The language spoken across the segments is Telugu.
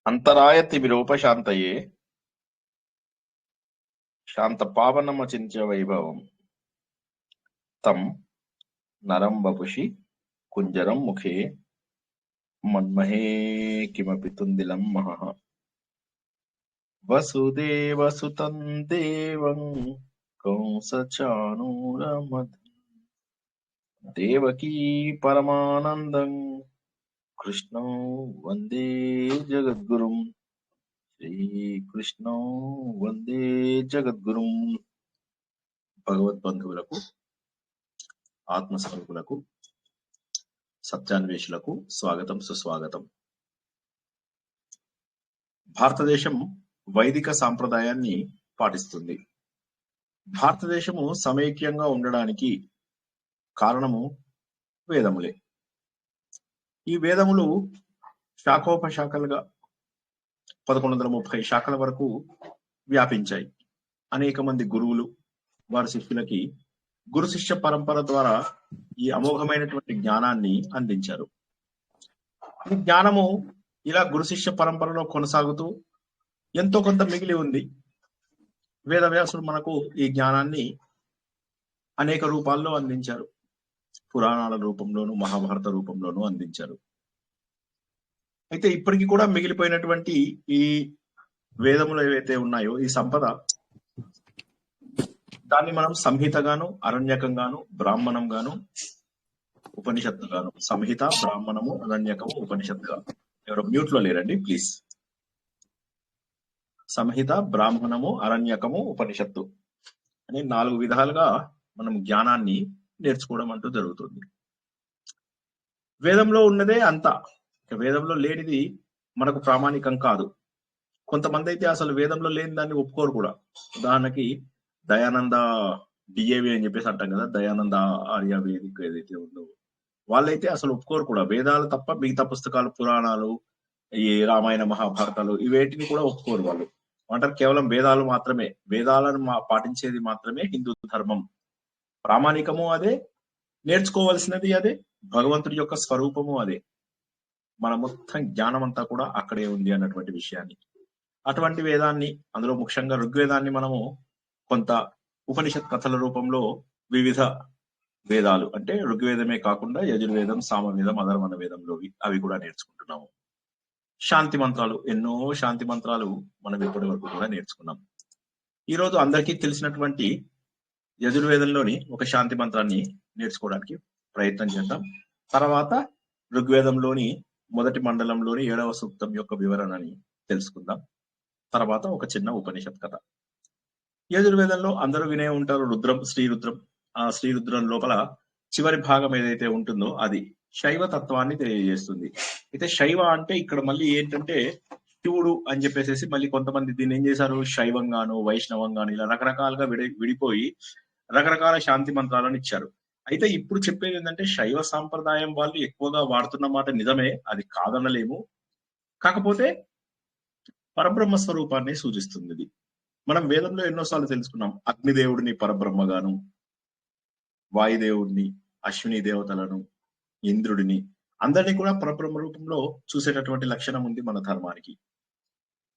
అంతరాయతిమిరోపశాంతయే శాంతపావనమచింత్య వైభవం తం నరం వపుషి కుంజరం ముఖే మన్మహే కిమపి తుందిలం మహః వసుదేవసుతం దేవం కంసచాణూరమధ్య దేవకీ పరమానందం కృష్ణం వందే జగద్గురుం శ్రీకృష్ణం వందే జగద్గురుం. భగవద్బంధువులకు, ఆత్మస్వరూపులకు, సత్యాన్వేషులకు స్వాగతం, సుస్వాగతం. భారతదేశం వైదిక సాంప్రదాయాన్ని పాటిస్తుంది. భారతదేశము సమైక్యంగా ఉండడానికి కారణము వేదములే. ఈ వేదములు శాఖోపశాఖలుగా 1130 శాఖల వరకు వ్యాపించాయి. అనేక మంది గురువులు వారి శిష్యులకి గురు శిష్య పరంపర ద్వారా ఈ అమోఘమైనటువంటి జ్ఞానాన్ని అందించారు. ఈ జ్ఞానము ఇలా గురు శిష్య పరంపరలో కొనసాగుతూ ఎంతో కొంత మిగిలి ఉంది. వేదవ్యాసుడు మనకు ఈ జ్ఞానాన్ని అనేక రూపాల్లో అందించారు. పురాణాల రూపంలోను, మహాభారత రూపంలోను అందించారు. అయితే ఇప్పటికీ కూడా మిగిలిపోయినటువంటి ఈ వేదములు ఏవైతే ఉన్నాయో, ఈ సంపద, దాన్ని మనం సంహితగాను, అరణ్యకంగాను, బ్రాహ్మణంగాను, ఉపనిషత్తుగాను, సంహిత, బ్రాహ్మణము, అరణ్యకము, ఉపనిషత్తుగా. ఎవరు మ్యూట్ లో లేరండి ప్లీజ్. సంహిత, బ్రాహ్మణము, అరణ్యకము, ఉపనిషత్తు అని 4 విధాలుగా మనం జ్ఞానాన్ని నేర్చుకోవడం అంటూ జరుగుతుంది. వేదంలో ఉన్నదే అంతా, వేదంలో లేనిది మనకు ప్రామాణికం కాదు. కొంతమంది అయితే అసలు వేదంలో లేని దాన్ని ఒప్పుకోరు కూడా. ఉదాహరణకి దయానంద డిఏవి అని చెప్పేసి అంటాం కదా, దయానంద ఆర్య వేదిక ఏదైతే ఉందో, వాళ్ళైతే అసలు ఒప్పుకోరు కూడా. వేదాలు తప్ప మిగతా పుస్తకాలు, పురాణాలు, ఈ రామాయణ మహాభారతాలు ఇవేటిని కూడా ఒప్పుకోరు వాళ్ళు. అంటారు కేవలం వేదాలు మాత్రమే, వేదాలను పాటించేది మాత్రమే హిందూ ధర్మం. ప్రామాణికము అదే, నేర్చుకోవాల్సినది అదే, భగవంతుడి యొక్క స్వరూపము అదే. మన మొత్తం జ్ఞానం అంతా కూడా అక్కడే ఉంది అన్నటువంటి విషయాన్ని, అటువంటి వేదాన్ని, అందులో ముఖ్యంగా ఋగ్వేదాన్ని మనము కొంత ఉపనిషత్ కథల రూపంలో వివిధ వేదాలు అంటే ఋగ్వేదమే కాకుండా యజుర్వేదం, సామవేదం, అధర్వణ వేదంలో అవి కూడా నేర్చుకుంటున్నాము. శాంతి మంత్రాలు, ఎన్నో శాంతి మంత్రాలు మనం ఇప్పటి వరకు కూడా నేర్చుకున్నాం. ఈ రోజు అందరికీ తెలిసినటువంటి యజుర్వేదంలోని ఒక శాంతి మంత్రాన్ని నేర్చుకోవడానికి ప్రయత్నం చేద్దాం. తర్వాత ఋగ్వేదంలోని మొదటి మండలంలోని 7వ సూక్తం యొక్క వివరణని తెలుసుకుందాం. తర్వాత ఒక చిన్న ఉపనిషత్ కథ. యజుర్వేదంలో అందరూ వినే ఉంటారు రుద్రం, శ్రీరుద్రం. ఆ శ్రీరుద్రం లోపల చివరి భాగం ఏదైతే ఉంటుందో అది శైవ తత్వాన్ని తెలియజేస్తుంది. అయితే శైవ అంటే ఇక్కడ మళ్ళీ ఏంటంటే శివుడు అని చెప్పేసి మళ్ళీ కొంతమంది దీన్ని ఏం చేశారు, శైవంగాను, వైష్ణవంగాను ఇలా రకరకాలుగా విడిపోయి రకరకాల శాంతి మంత్రాలను ఇచ్చారు. అయితే ఇప్పుడు చెప్పేది ఏంటంటే శైవ సాంప్రదాయం వాళ్ళు ఎక్కువగా వాడుతున్న మాట నిజమే, అది కాదనలేము. కాకపోతే పరబ్రహ్మ స్వరూపాన్ని సూచిస్తుంది ఇది. మనం వేదంలో ఎన్నోసార్లు తెలుసుకున్నాం, అగ్నిదేవుడిని పరబ్రహ్మగాను, వాయుదేవుడిని, అశ్విని దేవతలను, ఇంద్రుడిని, అందరినీ కూడా పరబ్రహ్మ రూపంలో చూసేటటువంటి లక్షణం ఉంది మన ధర్మానికి.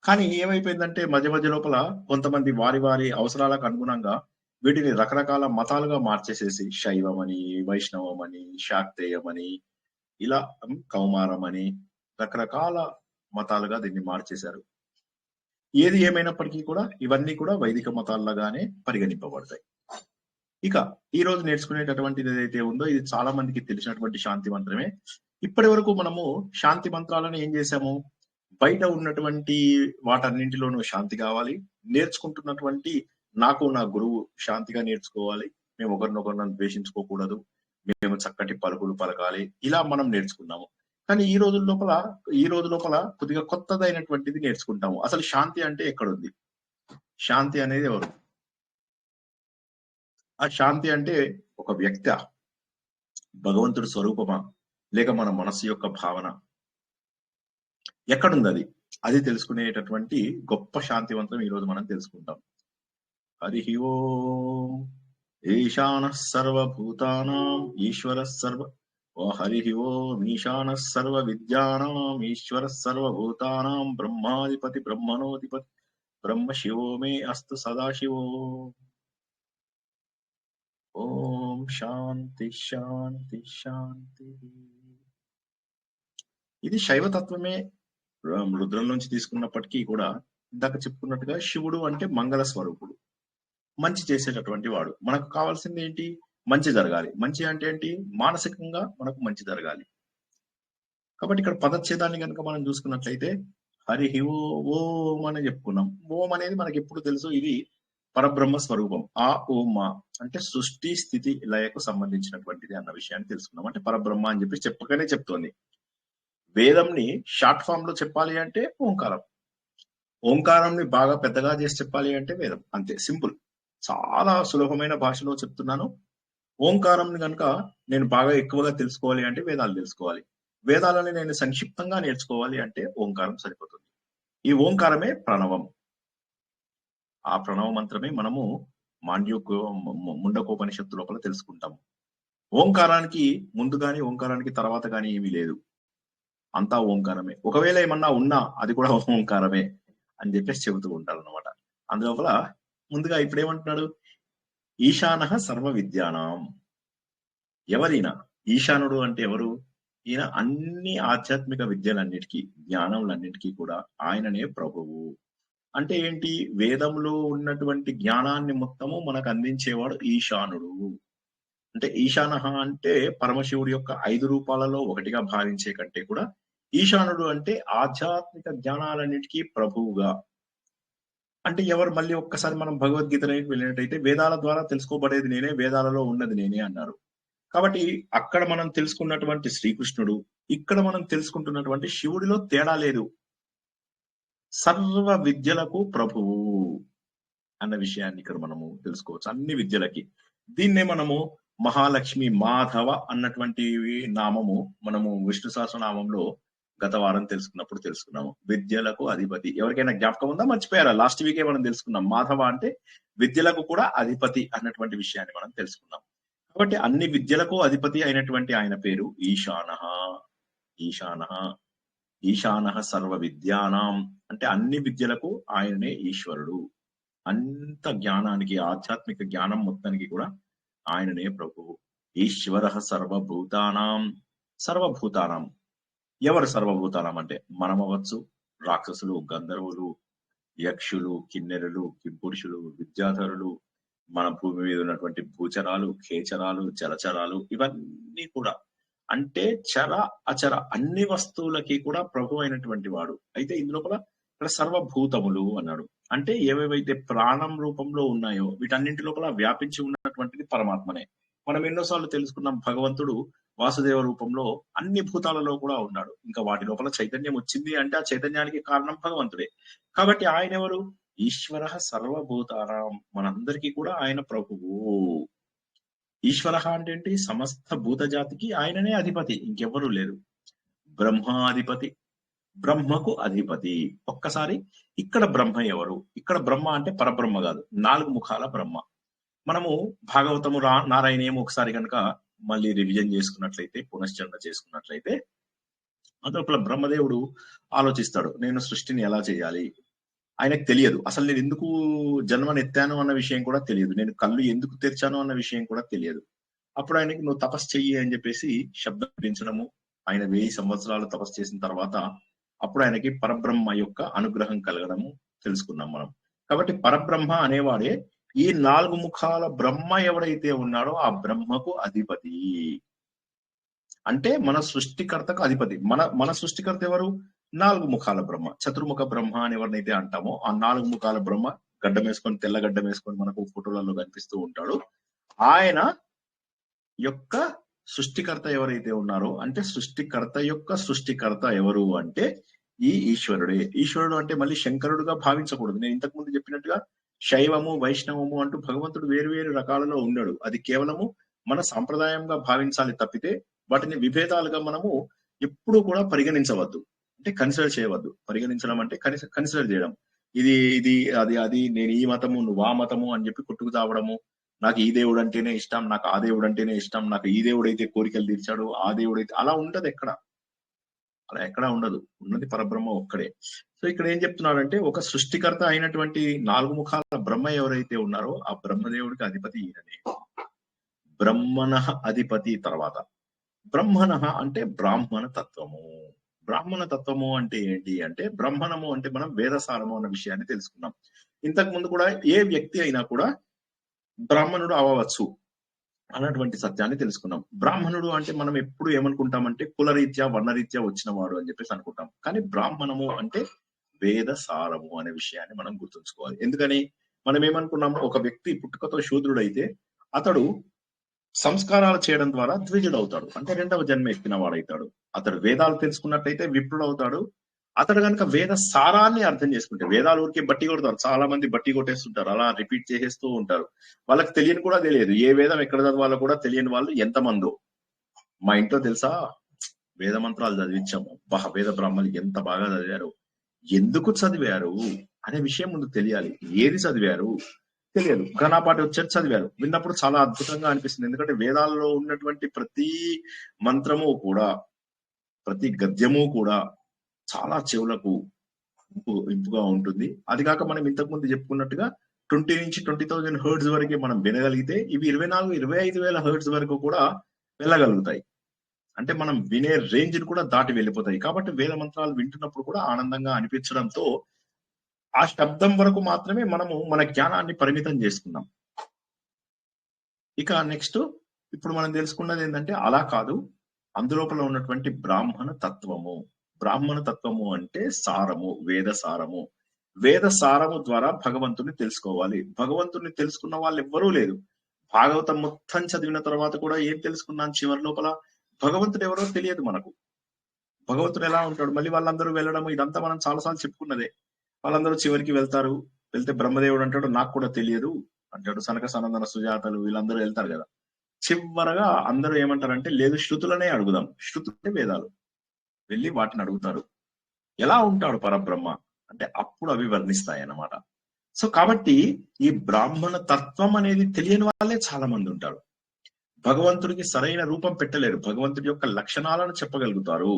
కానీ ఏమైపోయిందంటే మధ్య లోపల కొంతమంది వారి వారి అవసరాలకు అనుగుణంగా వీటిని రకరకాల మతాలుగా మార్చేసేసి శైవమని, వైష్ణవమని, శాక్తేయమని, ఇలా కౌమారమని రకరకాల మతాలుగా దీన్ని మార్చేశారు. ఏది ఏమైనప్పటికీ కూడా ఇవన్నీ కూడా వైదిక మతాల్లాగానే పరిగణింపబడతాయి. ఇక ఈ రోజు నేర్చుకునేటటువంటిది ఏదైతే ఉందో ఇది చాలా మందికి తెలిసినటువంటి శాంతి మంత్రమే. ఇప్పటి వరకు మనము శాంతి మంత్రాలను ఏం చేశాము, బయట ఉన్నటువంటి వాటన్నింటిలోనూ శాంతి కావాలి, నేర్చుకుంటున్నటువంటి నాకు నా గురువు శాంతిగా నేర్చుకోవాలి, మేము ఒకరినొకరిని ద్వేషించుకోకూడదు, మేము చక్కటి పలుకులు పలకాలి, ఇలా మనం నేర్చుకున్నాము. కానీ ఈ రోజు లోపల కొద్దిగా కొత్తదైనటువంటిది నేర్చుకుంటాము. అసలు శాంతి అంటే ఎక్కడుంది? శాంతి అనేది ఎవరు? ఆ శాంతి అంటే ఒక వ్యక్తి, భగవంతుడి స్వరూపమా, లేక మన మనస్సు యొక్క భావన? ఎక్కడుంది అది? అది తెలుసుకునేటటువంటి గొప్ప శాంతివంతం ఈ రోజు మనం తెలుసుకుంటాం. హరి ఓం ఈశాన సర్వభూతానాం ఈశ్వర సర్వ ఓ హరి ఓం ఈశాన సర్వ విద్యానాం ఈశ్వర సర్వభూతానాం బ్రహ్మాధిపతి బ్రహ్మణోధిపతి బ్రహ్మ శివో మే అస్తు సదాశివో. ఓం శాంతి శాంతి శాంతి. ఇది శైవతత్వమే రుద్రం నుంచి తీసుకున్నప్పటికీ కూడా ఇందాక చెప్పుకున్నట్టుగా శివుడు అంటే మంగళ స్వరూపుడు, మంచి చేసేటటువంటి వాడు. మనకు కావాల్సింది ఏంటి? మంచి జరగాలి. మంచి అంటే ఏంటి? మానసికంగా మనకు మంచి జరగాలి. కాబట్టి ఇక్కడ పదచ్ఛేదాన్ని కనుక మనం చూసుకున్నట్లయితే హరి ఓం అని చెప్పుకున్నాం. ఓం అనేది మనకి ఎప్పుడు తెలుసు, ఇది పరబ్రహ్మ స్వరూపం. ఆ ఓమా అంటే సృష్టి స్థితి లయకు సంబంధించినటువంటిది అన్న విషయాన్ని తెలుసుకున్నాం. అంటే పరబ్రహ్మ అని చెప్పి చెప్పకనే చెప్తోంది. వేదంని షార్ట్ ఫామ్ లో చెప్పాలి అంటే ఓంకారం, ఓంకారంని బాగా పెద్దగా చేసి చెప్పాలి అంటే వేదం. అంతే, సింపుల్. చాలా సులభమైన భాషలో చెప్తున్నాను. ఓంకారంని కనుక నేను బాగా ఎక్కువగా తెలుసుకోవాలి అంటే వేదాలు తెలుసుకోవాలి. వేదాలని నేను సంక్షిప్తంగా నేర్చుకోవాలి అంటే ఓంకారం సరిపోతుంది. ఈ ఓంకారమే ప్రణవం. ఆ ప్రణవ మంత్రమే మనము ముండకోపనిషత్తు లోపల తెలుసుకుంటాము. ఓంకారానికి ముందు గాని ఓంకారానికి తర్వాత గాని ఏమీ లేదు, అంతా ఓంకారమే. ఒకవేళ ఏమన్నా ఉన్నా అది కూడా ఓంకారమే అని చెప్పేసి చెబుతూ ఉంటారు అనమాట. అందులోపల ముందుగా ఇప్పుడు ఏమంటున్నాడు? ఈశానః సర్వ విద్యానాం. ఎవరైనా ఈశానుడు అంటే ఎవరు? ఈయన అన్ని ఆధ్యాత్మిక విద్యలన్నిటికీ, జ్ఞానములన్నిటికీ కూడా ఆయననే ప్రభువు. అంటే ఏంటి? వేదంలో ఉన్నటువంటి జ్ఞానాన్ని మొత్తము మనకు అందించేవాడు ఈశానుడు. అంటే ఈశానః అంటే పరమశివుడి యొక్క 5 రూపాలలో ఒకటిగా భావించే కంటే కూడా ఈశానుడు అంటే ఆధ్యాత్మిక జ్ఞానాలన్నిటికీ ప్రభువుగా. అంటే ఎవరు? మళ్ళీ ఒక్కసారి మనం భగవద్గీతలోకి వెళ్ళినట్టయితే వేదాల ద్వారా తెలుసుకోబడేది నేనే, వేదాలలో ఉన్నది నేనే అన్నారు. కాబట్టి అక్కడ మనం తెలుసుకున్నటువంటి శ్రీకృష్ణుడు, ఇక్కడ మనం తెలుసుకుంటున్నటువంటి శివుడిలో తేడా లేదు. సర్వ విద్యలకు ప్రభువు అన్న విషయాన్ని ఇక్కడ మనము తెలుసుకోవచ్చు. అన్ని విద్యలకి. దీన్నే మనము మహాలక్ష్మి మాధవ అన్నటువంటి నామము మనము విష్ణు సహస్రనామంలో గత వారం తెలుసుకున్నాము. విద్యలకు అధిపతి. ఎవరికైనా జ్ఞాపకం ఉందా? మర్చిపోయారా? లాస్ట్ వీకే మనం తెలుసుకున్నాం. మాధవ అంటే విద్యలకు కూడా అధిపతి అన్నటువంటి విషయాన్ని మనం తెలుసుకున్నాం. కాబట్టి అన్ని విద్యలకు అధిపతి అయినటువంటి ఆయన పేరు ఈశానః. ఈశానః ఈశానః సర్వ విద్యానాం అంటే అన్ని విద్యలకు ఆయననే ఈశ్వరుడు. అంత జ్ఞానానికి, ఆధ్యాత్మిక జ్ఞానం మొత్తానికి కూడా ఆయననే ప్రభువు. ఈశ్వరః సర్వభూతానాం. సర్వభూతానాం ఎవరు? సర్వభూతానాం అంటే మనమవచ్చు, రాక్షసులు, గంధర్వులు, యక్షులు, కిన్నెరులు, కింపురుషులు, విద్యాధరులు, మన భూమి మీద ఉన్నటువంటి భూచరాలు, ఖేచరాలు, జలచరాలు, ఇవన్నీ కూడా. అంటే చర అచర అన్ని వస్తువులకి కూడా ప్రభు అయినటువంటి వాడు. అయితే ఇందులోపల ఇక్కడ సర్వభూతములు అన్నాడు. అంటే ఏవేవైతే ప్రాణం రూపంలో ఉన్నాయో వీటన్నింటి లోపల వ్యాపించి ఉన్నటువంటిది పరమాత్మనే. మనం ఎన్నోసార్లు తెలుసుకున్నాం, భగవంతుడు వాసుదేవ రూపంలో అన్ని భూతాలలో కూడా ఉన్నాడు. ఇంకా వాటి లోపల చైతన్యం వచ్చింది అంటే ఆ చైతన్యానికి కారణం భగవంతుడే. కాబట్టి ఆయన ఎవరు? ఈశ్వర సర్వభూతానాం. మనందరికీ కూడా ఆయన ప్రభువు. ఈశ్వర అంటే ఏంటి? సమస్త భూత జాతికి ఆయననే అధిపతి, ఇంకెవ్వరూ లేరు. బ్రహ్మాధిపతి, బ్రహ్మకు అధిపతి. ఒక్కసారి ఇక్కడ బ్రహ్మ ఎవరు? ఇక్కడ బ్రహ్మ అంటే పరబ్రహ్మ కాదు, 4 ముఖాల బ్రహ్మ. మనము భాగవతము నారాయణీయం ఒకసారి కనుక మళ్ళీ రివిజన్ చేసుకున్నట్లయితే, పునశ్చరణ చేసుకున్నట్లయితే, అందులో బ్రహ్మదేవుడు ఆలోచిస్తాడు, నేను సృష్టిని ఎలా చేయాలి. ఆయనకు తెలియదు అసలు నేను ఎందుకు జన్మనెత్తాను అన్న విషయం కూడా తెలియదు, నేను కళ్ళు ఎందుకు తెరిచాను అన్న విషయం కూడా తెలియదు. అప్పుడు ఆయనకి నువ్వు తపస్సు చెయ్యి అని చెప్పేసి శబ్దం పెంచడము, ఆయన 1000 సంవత్సరాలు తపస్సు చేసిన తర్వాత అప్పుడు ఆయనకి పరబ్రహ్మ యొక్క అనుగ్రహం కలగడము తెలుసుకున్నాం మనం. కాబట్టి పరబ్రహ్మ అనేవాడే ఈ 4 ముఖాల బ్రహ్మ ఎవడైతే ఉన్నాడో ఆ బ్రహ్మకు అధిపతి. అంటే మన సృష్టికర్తకు అధిపతి. మన సృష్టికర్త ఎవరు? 4 ముఖాల బ్రహ్మ, చతుర్ముఖ బ్రహ్మ అని ఎవరినైతే అంటామో ఆ 4 ముఖాల బ్రహ్మ, గడ్డం వేసుకొని, తెల్ల గడ్డం వేసుకొని మనకు ఫోటోలలో కనిపిస్తూ ఉంటాడు. ఆయన యొక్క సృష్టికర్త ఎవరైతే ఉన్నారో, అంటే సృష్టికర్త యొక్క సృష్టికర్త ఎవరు అంటే ఈ ఈశ్వరుడే. ఈశ్వరుడు అంటే మళ్ళీ శంకరుడుగా భావించకూడదు. నేను ఇంతకు ముందు చెప్పినట్టుగా శైవము, వైష్ణవము అంటూ భగవంతుడు వేరు వేరు రకాలలో ఉన్నాడు. అది కేవలము మన సాంప్రదాయంగా భావించాలి తప్పితే వాటిని విభేదాలుగా మనము ఎప్పుడూ కూడా పరిగణించవద్దు. అంటే కన్సిడర్ చేయవద్దు. పరిగణించడం అంటే కన్సిడర్ చేయడం. ఇది అది నేను ఈ మతము, నువ్వు ఆ మతము అని చెప్పి కొట్టుకు తావడము, నాకు ఈ దేవుడు అంటేనే ఇష్టం, నాకు ఆ దేవుడు అంటేనే ఇష్టం, నాకు ఈ దేవుడైతే కోరికలు తీర్చాడు, ఆ దేవుడైతే అలా ఉండదు ఎక్కడ. అలా ఎక్కడా ఉండదు. ఉన్నది పరబ్రహ్మ ఒక్కడే. సో ఇక్కడ ఏం చెప్తున్నాడంటే ఒక సృష్టికర్త అయినటువంటి 4 ముఖాల బ్రహ్మ ఎవరైతే ఉన్నారో ఆ బ్రహ్మదేవుడికి అధిపతి ఈయననే. బ్రహ్మణ అధిపతి తర్వాత బ్రహ్మణ అంటే బ్రాహ్మణ తత్వము. బ్రాహ్మణ తత్వము అంటే ఏంటి అంటే బ్రహ్మణము అంటే మనం వేదసారము అన్న విషయాన్ని తెలుసుకున్నాం. ఇంతకు ముందు కూడా ఏ వ్యక్తి అయినా కూడా బ్రాహ్మణుడు అవ్వవచ్చు అన్నటువంటి సత్యాన్ని తెలుసుకున్నాం. బ్రాహ్మణుడు అంటే మనం ఎప్పుడు ఏమనుకుంటామంటే కులరీత్యా వర్ణరీత్యా వచ్చిన వాడు అని చెప్పేసి అనుకుంటాం. కానీ బ్రాహ్మణము అంటే వేద సారము అనే విషయాన్ని మనం గుర్తుంచుకోవాలి. ఎందుకని మనం ఏమనుకున్నాము ఒక వ్యక్తి పుట్టుకతో శూద్రుడైతే అతడు సంస్కారాలు చేయడం ద్వారా ద్విజుడు అవుతాడు, అంటే 2వ జన్మ ఎత్తిన వాడైతాడు. అతడు వేదాలు తెలుసుకున్నట్టయితే విప్రుడు అవుతాడు. అతడు కనుక వేద సారాన్ని అర్థం చేసుకుంటే, వేదాలు ఊరికే బట్టి కొడతారు, చాలా మంది బట్టి కొట్టేస్తుంటారు, అలా రిపీట్ చేసేస్తూ ఉంటారు. వాళ్ళకి తెలియని కూడా తెలియదు, ఏ వేదం ఎక్కడ చదవాలో కూడా తెలియని వాళ్ళు ఎంతమందో. మా ఇంట్లో తెలుసా వేద మంత్రాలు చదివించాము, వేద బ్రాహ్మణులు ఎంత బాగా చదివారు, ఎందుకు చదివారు అనే విషయం ముందు తెలియాలి. ఏది చదివారు తెలియదు, ఘనాపాటి వచ్చేది చదివారు, విన్నప్పుడు చాలా అద్భుతంగా అనిపిస్తుంది. ఎందుకంటే వేదాల్లో ఉన్నటువంటి ప్రతి మంత్రము కూడా, ప్రతి గద్యము కూడా చాలా చెవులకు ఇంపుగా ఉంటుంది. అది కాక మనం ఇంతకు ముందు చెప్పుకున్నట్టుగా 20 నుంచి 20,000 హెర్ట్జ్ వరకు మనం వినగలిగితే ఇవి 24-25,000 హెర్ట్జ్ వరకు కూడా వెళ్ళగలుగుతాయి. అంటే మనం వినే రేంజ్ కూడా దాటి వెళ్ళిపోతాయి. కాబట్టి వేద మంత్రాలు వింటున్నప్పుడు కూడా ఆనందంగా అనిపించడంతో ఆ శబ్దం వరకు మాత్రమే మనము మన జ్ఞానాన్ని పరిమితం చేసుకున్నాం. ఇక నెక్స్ట్ ఇప్పుడు మనం తెలుసుకున్నది ఏంటంటే అలా కాదు, అందులోపల ఉన్నటువంటి బ్రాహ్మణ తత్వము. బ్రాహ్మణ తత్వము అంటే సారము, వేద సారము. వేద సారము ద్వారా భగవంతుని తెలుసుకోవాలి. భగవంతుని తెలుసుకున్న వాళ్ళు ఎవ్వరూ లేదు. భాగవతం మొత్తం చదివిన తర్వాత కూడా ఏం తెలుసుకున్నాను చివరి లోపల, భగవంతుడు ఎవరో తెలియదు మనకు. భగవంతుడు ఎలా ఉంటాడు, మళ్ళీ వాళ్ళందరూ వెళ్ళడము, ఇదంతా మనం చాలాసార్లు చెప్పుకున్నదే. వాళ్ళందరూ చివరికి వెళ్తారు, వెళ్తే బ్రహ్మదేవుడు అంటాడు నాకు కూడా తెలియదు అంటాడు. సనక సనందన సుజాతలు వీళ్ళందరూ వెళ్తారు కదా. చివరగా అందరూ ఏమంటారంటే లేదు శృతులనే అడుగుదాం. శృతులే వేదాలు, వెళ్ళి వాటిని అడుగుతారు ఎలా ఉంటాడు పరబ్రహ్మ అంటే అప్పుడు అవి వర్ణిస్తాయి అన్నమాట. సో కాబట్టి ఈ బ్రాహ్మణ తత్వం అనేది తెలియని వాళ్ళే చాలా మంది ఉంటారు. భగవంతుడికి సరైన రూపం పెట్టలేరు, భగవంతుడి యొక్క లక్షణాలను చెప్పగలుగుతారు.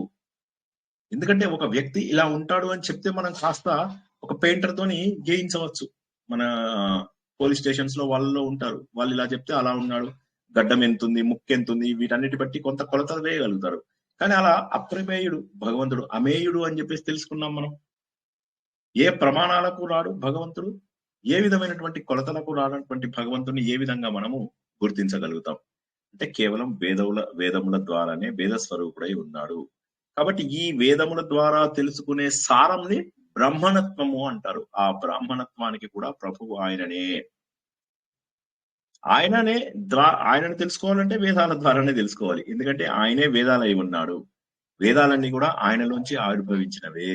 ఎందుకంటే ఒక వ్యక్తి ఇలా ఉంటాడు అని చెప్తే మనం కాస్త ఒక పెయింటర్ తోని గేయించవచ్చు. మన పోలీస్ స్టేషన్స్ లో వాళ్ళలో ఉంటారు, వాళ్ళు ఇలా చెప్తే అలా ఉన్నాడు, గడ్డం ఎంతుంది, ముక్కు ఎంతుంది, వీటన్నిటి బట్టి కొంత కొలతలు వేయగలుగుతారు. కానీ అలా అప్రమేయుడు భగవంతుడు, అమేయుడు అని చెప్పేసి తెలుసుకున్నాం మనం. ఏ ప్రమాణాలకు రాడు భగవంతుడు, ఏ విధమైనటువంటి కొలతలకు రానటువంటి భగవంతుని ఏ విధంగా మనము గుర్తించగలుగుతాం అంటే కేవలం వేదముల ద్వారానే వేద స్వరూపుడై ఉన్నాడు. కాబట్టి ఈ వేదముల ద్వారా తెలుసుకునే సారంని బ్రహ్మణత్వము అంటారు. ఆ బ్రాహ్మణత్వానికి కూడా ప్రభువు ఆయననే. ఆయనని తెలుసుకోవాలంటే వేదాల ద్వారానే తెలుసుకోవాలి. ఎందుకంటే ఆయనే వేదాలై ఉన్నాడు. వేదాలన్నీ కూడా ఆయనలోంచి ఆవిర్భవించినవే.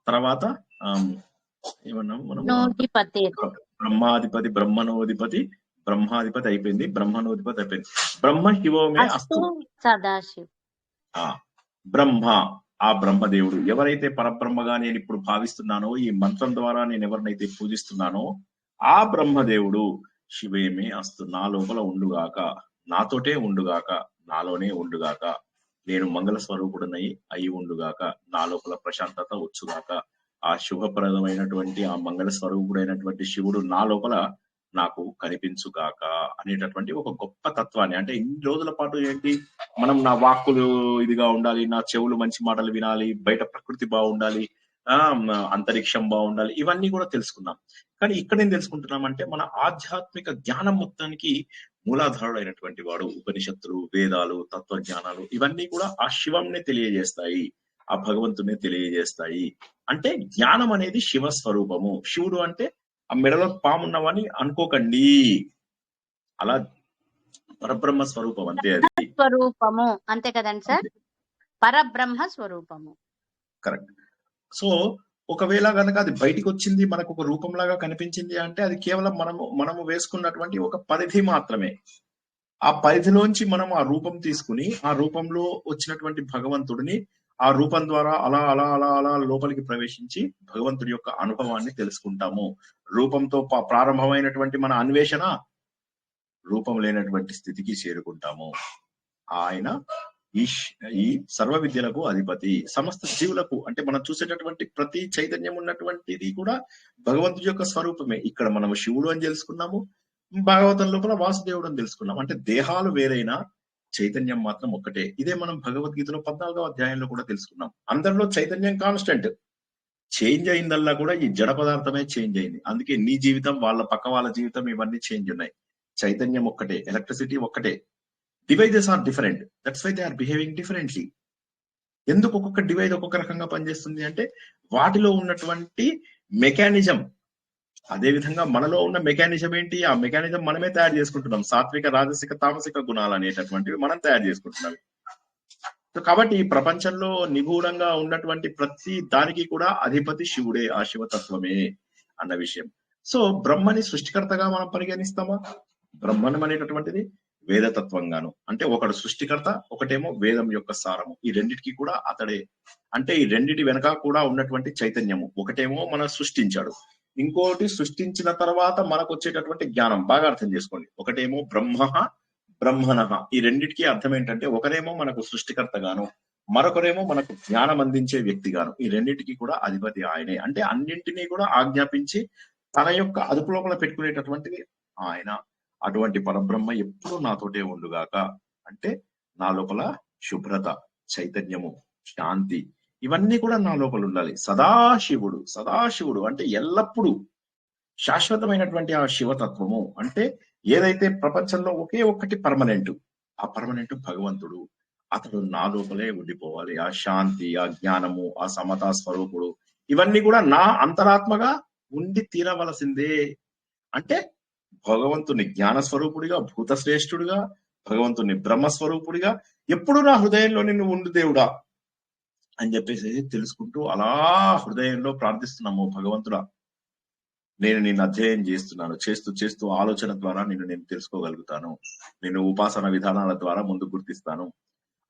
తర్వాత ఏమన్నాము మనం, బ్రహ్మాధిపతి, బ్రహ్మణోధిపతి, బ్రహ్మాధిపతి అయిపోయింది, బ్రహ్మణోధిపతి అయిపోయింది. బ్రహ్మ శివమే అస్తు సదాశివ. బ్రహ్మ ఆ బ్రహ్మదేవుడు ఎవరైతే పరబ్రహ్మగా నేను ఇప్పుడు భావిస్తున్నానో, ఈ మంత్రం ద్వారా నేను ఎవరినైతే పూజిస్తున్నానో ఆ బ్రహ్మదేవుడు శివేమే అస్తు, నా లోపల ఉండుగాక, నాతోటే ఉండుగాక, నాలోనే ఉండుగాక, నేను మంగళ స్వరూపుడునై అయి ఉండుగాక, నా లోపల ప్రశాంతత వచ్చుగాక, ఆ శుభప్రదమైనటువంటి ఆ మంగళ స్వరూపుడైనటువంటి శివుడు నా లోపల నాకు కనిపించుగాక అనేటటువంటి ఒక గొప్ప తత్వాన్ని, అంటే ఇన్ని రోజుల పాటు ఏంటి మనం నా వాక్కులు ఇదిగా ఉండాలి, నా చెవులు మంచి మాటలు వినాలి, బయట ప్రకృతి బాగుండాలి, అంతరిక్షం బాగుండాలి, ఇవన్నీ కూడా తెలుసుకున్నాం. కానీ ఇక్కడ ఏం తెలుసుకుంటున్నామంటే మన ఆధ్యాత్మిక జ్ఞానం మొత్తానికి మూలాధారుడు అయినటువంటి వాడు ఉపనిషత్తులు, వేదాలు, తత్వజ్ఞానాలు ఇవన్నీ కూడా ఆ శివంనే తెలియజేస్తాయి, ఆ భగవంతునే తెలియజేస్తాయి. అంటే జ్ఞానం అనేది శివ స్వరూపము. శివుడు అంటే ఆ మెడలో పామున్నవని అనుకోకండి, అలా పరబ్రహ్మ స్వరూపం అంతే, అది స్వరూపము అంతే కదండి సార్, పరబ్రహ్మ స్వరూపము. కరెక్ట్. సో ఒకవేళ కనుక అది బయటికి వచ్చింది, మనకు ఒక రూపంలాగా కనిపించింది అంటే అది కేవలం మనము వేసుకున్నటువంటి ఒక పరిధి మాత్రమే. ఆ పరిధిలోంచి మనం ఆ రూపం తీసుకుని ఆ రూపంలో వచ్చినటువంటి భగవంతుడిని ఆ రూపం ద్వారా అలా అలా అలా అలా లోపలికి ప్రవేశించి భగవంతుడి యొక్క అనుభవాన్ని తెలుసుకుంటాము. రూపంతో ప్రారంభమైనటువంటి మన అన్వేషణ రూపం లేనటువంటి స్థితికి చేరుకుంటాము. ఆయన ఈ సర్వ విద్యలకు అధిపతి, సమస్త జీవులకు, అంటే మనం చూసేటటువంటి ప్రతి చైతన్యం ఉన్నటువంటిది కూడా భగవంతుడి యొక్క స్వరూపమే. ఇక్కడ మనము శివుడు అని తెలుసుకున్నాము, భాగవతం లోపల వాసుదేవుడు అని తెలుసుకున్నాం. అంటే దేహాలు వేరైనా చైతన్యం మాత్రం ఒక్కటే. ఇదే మనం భగవద్గీతలో 14వ అధ్యాయంలో కూడా తెలుసుకున్నాం. అందరిలో చైతన్యం కాన్స్టెంట్, చేంజ్ అయిందల్లా కూడా ఈ జడ పదార్థమే చేంజ్ అయింది. అందుకే నీ జీవితం, వాళ్ళ పక్క వాళ్ళ జీవితం, ఇవన్నీ చేంజ్ ఉన్నాయి. చైతన్యం ఒక్కటే, ఎలక్ట్రిసిటీ ఒక్కటే. Devices are different, that's why they are behaving differently. ఎందుకు ఒక్కొక్క డివైజ్ ఒక్కొక్క రకంగా పనిచేస్తుంది అంటే వాటిలో ఉన్నటువంటి మెకానిజం. అదే విధంగా మనలో ఉన్న మెకానిజం ఏంటి? ఆ మెకానిజం మనమే తయారు చేసుకుంటున్నాం. సాత్విక, రాజసిక, తామసిక గుణాలు అనేటటువంటివి మనం తయారు చేసుకుంటున్నాం. కాబట్టి ఈ ప్రపంచంలో నిగూఢంగా ఉన్నటువంటి ప్రతి దానికి కూడా అధిపతి శివుడే, ఆ శివతత్వమే అన్న విషయం. సో బ్రహ్మని సృష్టికర్తగా మనం పరిగణిస్తామా? బ్రహ్మణం అనేటటువంటిది వేదతత్వంగాను, అంటే ఒకడు సృష్టికర్త, ఒకటేమో వేదం యొక్క సారము. ఈ రెండిటికి కూడా అతడే. అంటే ఈ రెండిటి వెనక కూడా ఉన్నటువంటి చైతన్యము, ఒకటేమో మనం సృష్టించాడు, ఇంకోటి సృష్టించిన తర్వాత మనకు వచ్చేటటువంటి జ్ఞానం. బాగా అర్థం చేసుకోండి. ఒకటేమో బ్రహ్మణ. ఈ రెండిటికి అర్థం ఏంటంటే ఒకరేమో మనకు సృష్టికర్తగాను, మరొకరేమో మనకు జ్ఞానం అందించే వ్యక్తిగాను. ఈ రెండింటికి కూడా అధిపతి ఆయనే. అంటే అన్నింటినీ కూడా ఆజ్ఞాపించి తన యొక్క అదుపు లోపల పెట్టుకునేటటువంటిది ఆయన. అటువంటి పరబ్రహ్మ ఎప్పుడు నాతోటే ఉండుగాక. అంటే నా లోపల శుభ్రత, చైతన్యము, శాంతి, ఇవన్నీ కూడా నా లోపల ఉండాలి. సదాశివుడు అంటే ఎల్లప్పుడూ శాశ్వతమైనటువంటి ఆ శివతత్వము. అంటే ఏదైతే ప్రపంచంలో ఒకే ఒక్కటి పర్మనెంట్, ఆ పర్మనెంట్ భగవంతుడు. అతడు నా లోపలే ఉండిపోవాలి. ఆ శాంతి, ఆ జ్ఞానము, ఆ సమతా స్వరూపుడు, ఇవన్నీ కూడా నా అంతరాత్మగా ఉండి తీరవలసిందే. అంటే భగవంతుని జ్ఞాన స్వరూపుడిగా, భూత శ్రేష్ఠుడిగా, భగవంతుని బ్రహ్మస్వరూపుడిగా ఎప్పుడు నా హృదయంలో నిన్ను ఉండు దేవుడా అని చెప్పేసి తెలుసుకుంటూ అలా హృదయంలో ప్రార్థిస్తున్నాము. భగవంతుడా, నేను నిన్ను అధ్యయనం చేస్తున్నాను, చేస్తూ ఆలోచన ద్వారా నేను తెలుసుకోగలుగుతాను, నేను ఉపాసన విధానాల ద్వారా ముందు గుర్తిస్తాను.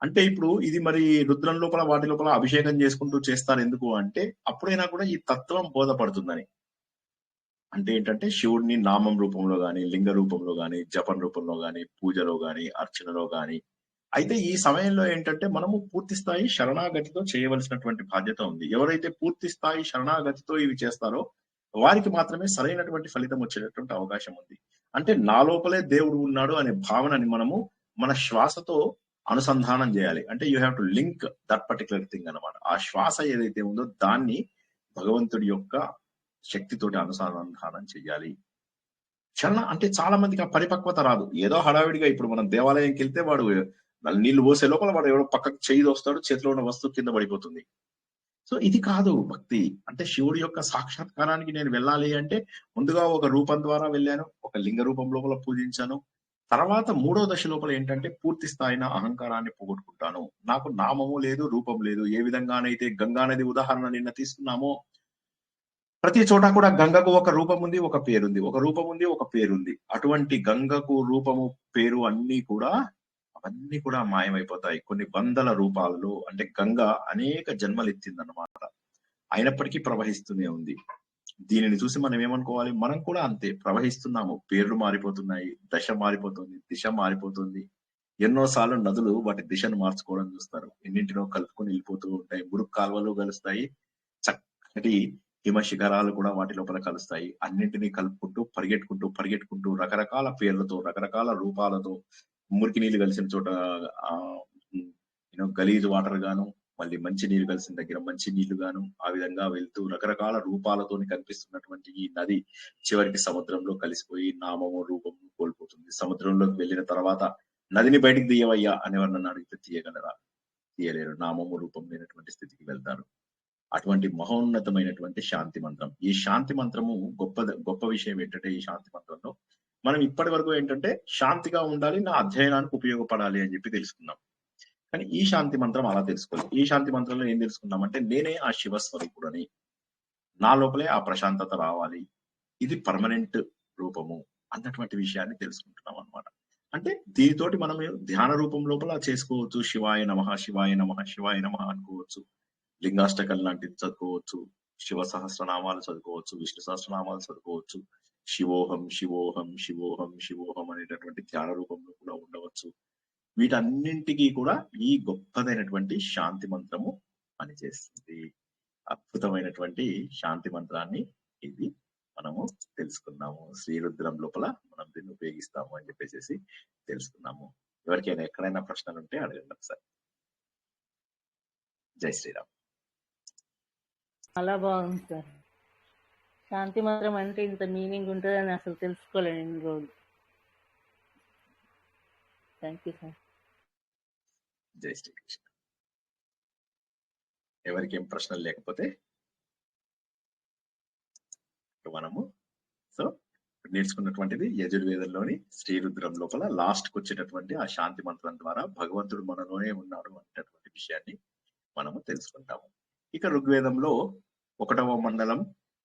అంటే ఇప్పుడు ఇది మరి రుద్రం లోపల వాటి లోపల అభిషేకం చేసుకుంటూ చేస్తారు. ఎందుకు అంటే అప్పుడైనా కూడా ఈ తత్వం బోధపడుతుందని. అంటే ఏంటంటే శివుడిని నామం రూపంలో గాని, లింగ రూపంలో గాని, జపం రూపంలో గాని, పూజలో గాని, అర్చనలో గాని. అయితే ఈ సమయంలో ఏంటంటే మనము పూర్తి స్థాయి శరణాగతితో చేయవలసినటువంటి బాధ్యత ఉంది. ఎవరైతే పూర్తి స్థాయి శరణాగతితో ఇవి చేస్తారో వారికి మాత్రమే సరైనటువంటి ఫలితం వచ్చేటటువంటి అవకాశం ఉంది. అంటే నా లోపలే దేవుడు ఉన్నాడు అనే భావనని మనము మన శ్వాసతో అనుసంధానం చేయాలి. అంటే you have to link that particular thing అన్నమాట. ఆ శ్వాస ఏదైతే ఉందో దాన్ని భగవంతుడి యొక్క శక్తితోటి అనుసంధానం చెయ్యాలి. అంటే చాలా మందికి ఆ పరిపక్వత రాదు. ఏదో హడావిడిగా ఇప్పుడు మనం దేవాలయంకి వెళ్తే వాడు నీళ్లు పోసే లోపల వాడు ఎవడో పక్కకు చేయి దోస్తాడు, చేతిలో ఉన్న వస్తువు కింద పడిపోతుంది. సో ఇది కాదు భక్తి. అంటే శివుడి యొక్క సాక్షాత్కారానికి నేను వెళ్ళాలి అంటే ముందుగా ఒక రూపం ద్వారా వెళ్ళాను, ఒక లింగ రూపం లోపల పూజించాను. తర్వాత 3వ దశ లోపల ఏంటంటే పూర్తి స్థాయిన అహంకారాన్ని పోగొట్టుకుంటాను. నాకు నామము లేదు, రూపం లేదు. ఏ విధంగానైతే గంగా నది ఉదాహరణ నిన్న తీసుకున్నామో, ప్రతి చోట కూడా గంగకు ఒక రూపం ఉంది, ఒక పేరుంది, ఒక రూపం ఉంది, ఒక పేరుంది. అటువంటి గంగకు రూపము, పేరు అవన్నీ కూడా మాయమైపోతాయి కొన్ని వందల రూపాలలో. అంటే గంగ అనేక జన్మలు ఎత్తిందన్నమాట, అయినప్పటికీ ప్రవహిస్తూనే ఉంది. దీనిని చూసి మనం ఏమనుకోవాలి? మనం కూడా అంతే ప్రవహిస్తున్నాము. పేర్లు మారిపోతున్నాయి, దశ మారిపోతుంది, దిశ మారిపోతుంది. ఎన్నోసార్లు నదులు వాటి దిశను మార్చుకోవడం చూస్తారు. ఎన్నింటినో కలుపుకొని వెళ్ళిపోతూ ఉంటాయి. మురుగు కాలువలు కలుస్తాయి, చక్కటి హిమ శిఖరాలు కూడా వాటి లోపల కలుస్తాయి. అన్నింటినీ కలుపుకుంటూ పరిగెట్టుకుంటూ రకరకాల పేర్లతో, రకరకాల రూపాలతో, మురికి నీళ్లు కలిసిన చోట గలీజ్ వాటర్ గాను, మళ్ళీ మంచి నీళ్లు కలిసిన దగ్గర మంచి నీళ్లు గాను, ఆ విధంగా వెళ్తూ రకరకాల రూపాలతో కనిపిస్తున్నటువంటి ఈ నది చివరికి సముద్రంలో కలిసిపోయి నామము, రూపము కోల్పోతుంది. సముద్రంలోకి వెళ్ళిన తర్వాత నదిని బయటికి తీయవయ్యా అని ఎవరన్నా అడిగితే తీయగలరా? తీయలేరు. నామము, రూపం లేనటువంటి స్థితికి వెళ్తారు. అటువంటి మహోన్నతమైనటువంటి శాంతి మంత్రం. ఈ శాంతి మంత్రము గొప్ప విషయం ఏంటంటే, ఈ శాంతి మంత్రంలో మనం ఇప్పటి వరకు ఏంటంటే శాంతిగా ఉండాలి, నా అధ్యయనానికి ఉపయోగపడాలి అని చెప్పి తెలుసుకున్నాం. కానీ ఈ శాంతి మంత్రం అలా తెలుసుకోవాలి. ఈ శాంతి మంత్రంలో ఏం తెలుసుకున్నామంటే నేనే ఆ శివస్వరూపుడని, నా లోపలే ఆ ప్రశాంతత రావాలి, ఇది పర్మనెంట్ రూపము అన్నటువంటి విషయాన్ని తెలుసుకుంటున్నాం అనమాట. అంటే దీనితోటి మనం ధ్యాన రూపం లోపల చేసుకోవచ్చు. శివాయ నమః, శివాయ నమః, శివాయ నమః అనుకోవచ్చు. లింగాష్టకం లాంటిది చదువుకోవచ్చు. శివ సహస్రనామాలు చదువుకోవచ్చు. విష్ణు సహస్రనామాలు చదువుకోవచ్చు. శివోహం శివోహం శివోహం శివోహం అనేటటువంటి ధ్యాన రూపంలో కూడా ఉండవచ్చు. వీటన్నింటికి కూడా ఈ గొప్పదైనటువంటి శాంతి మంత్రము పనిచేస్తుంది. అద్భుతమైనటువంటి శాంతి మంత్రాన్ని ఇది మనము తెలుసుకున్నాము. శ్రీరుద్రం లోపల మనం దీన్ని ఉపయోగిస్తాము అని చెప్పేసి తెలుసుకున్నాము. ఎవరికైనా ఎక్కడైనా ప్రశ్నలు ఉంటే అడగండి ఒకసారి. జై శ్రీరామ్. చాలా బాగుంది సార్. శాంతి మంత్రం అంటే ఇంత మీనింగ్ ఉంటుందని అసలు తెలుసుకోలేను ఇన్ని రోజులు. Thank you sir. జై శ్రీకృష్ణ. ఎవరికి ఏం ప్రశ్నలు లేకపోతే మనము సో నేర్చుకున్నటువంటిది యజుర్వేదంలోని శ్రీరుద్రం లోపల లాస్ట్ కు వచ్చేటటువంటి ఆ శాంతి మంత్రం ద్వారా భగవంతుడు మనలోనే ఉన్నాడు అనేటటువంటి విషయాన్ని మనము తెలుసుకుంటాము. ఇక ఋగ్వేదంలో 1వ మండలం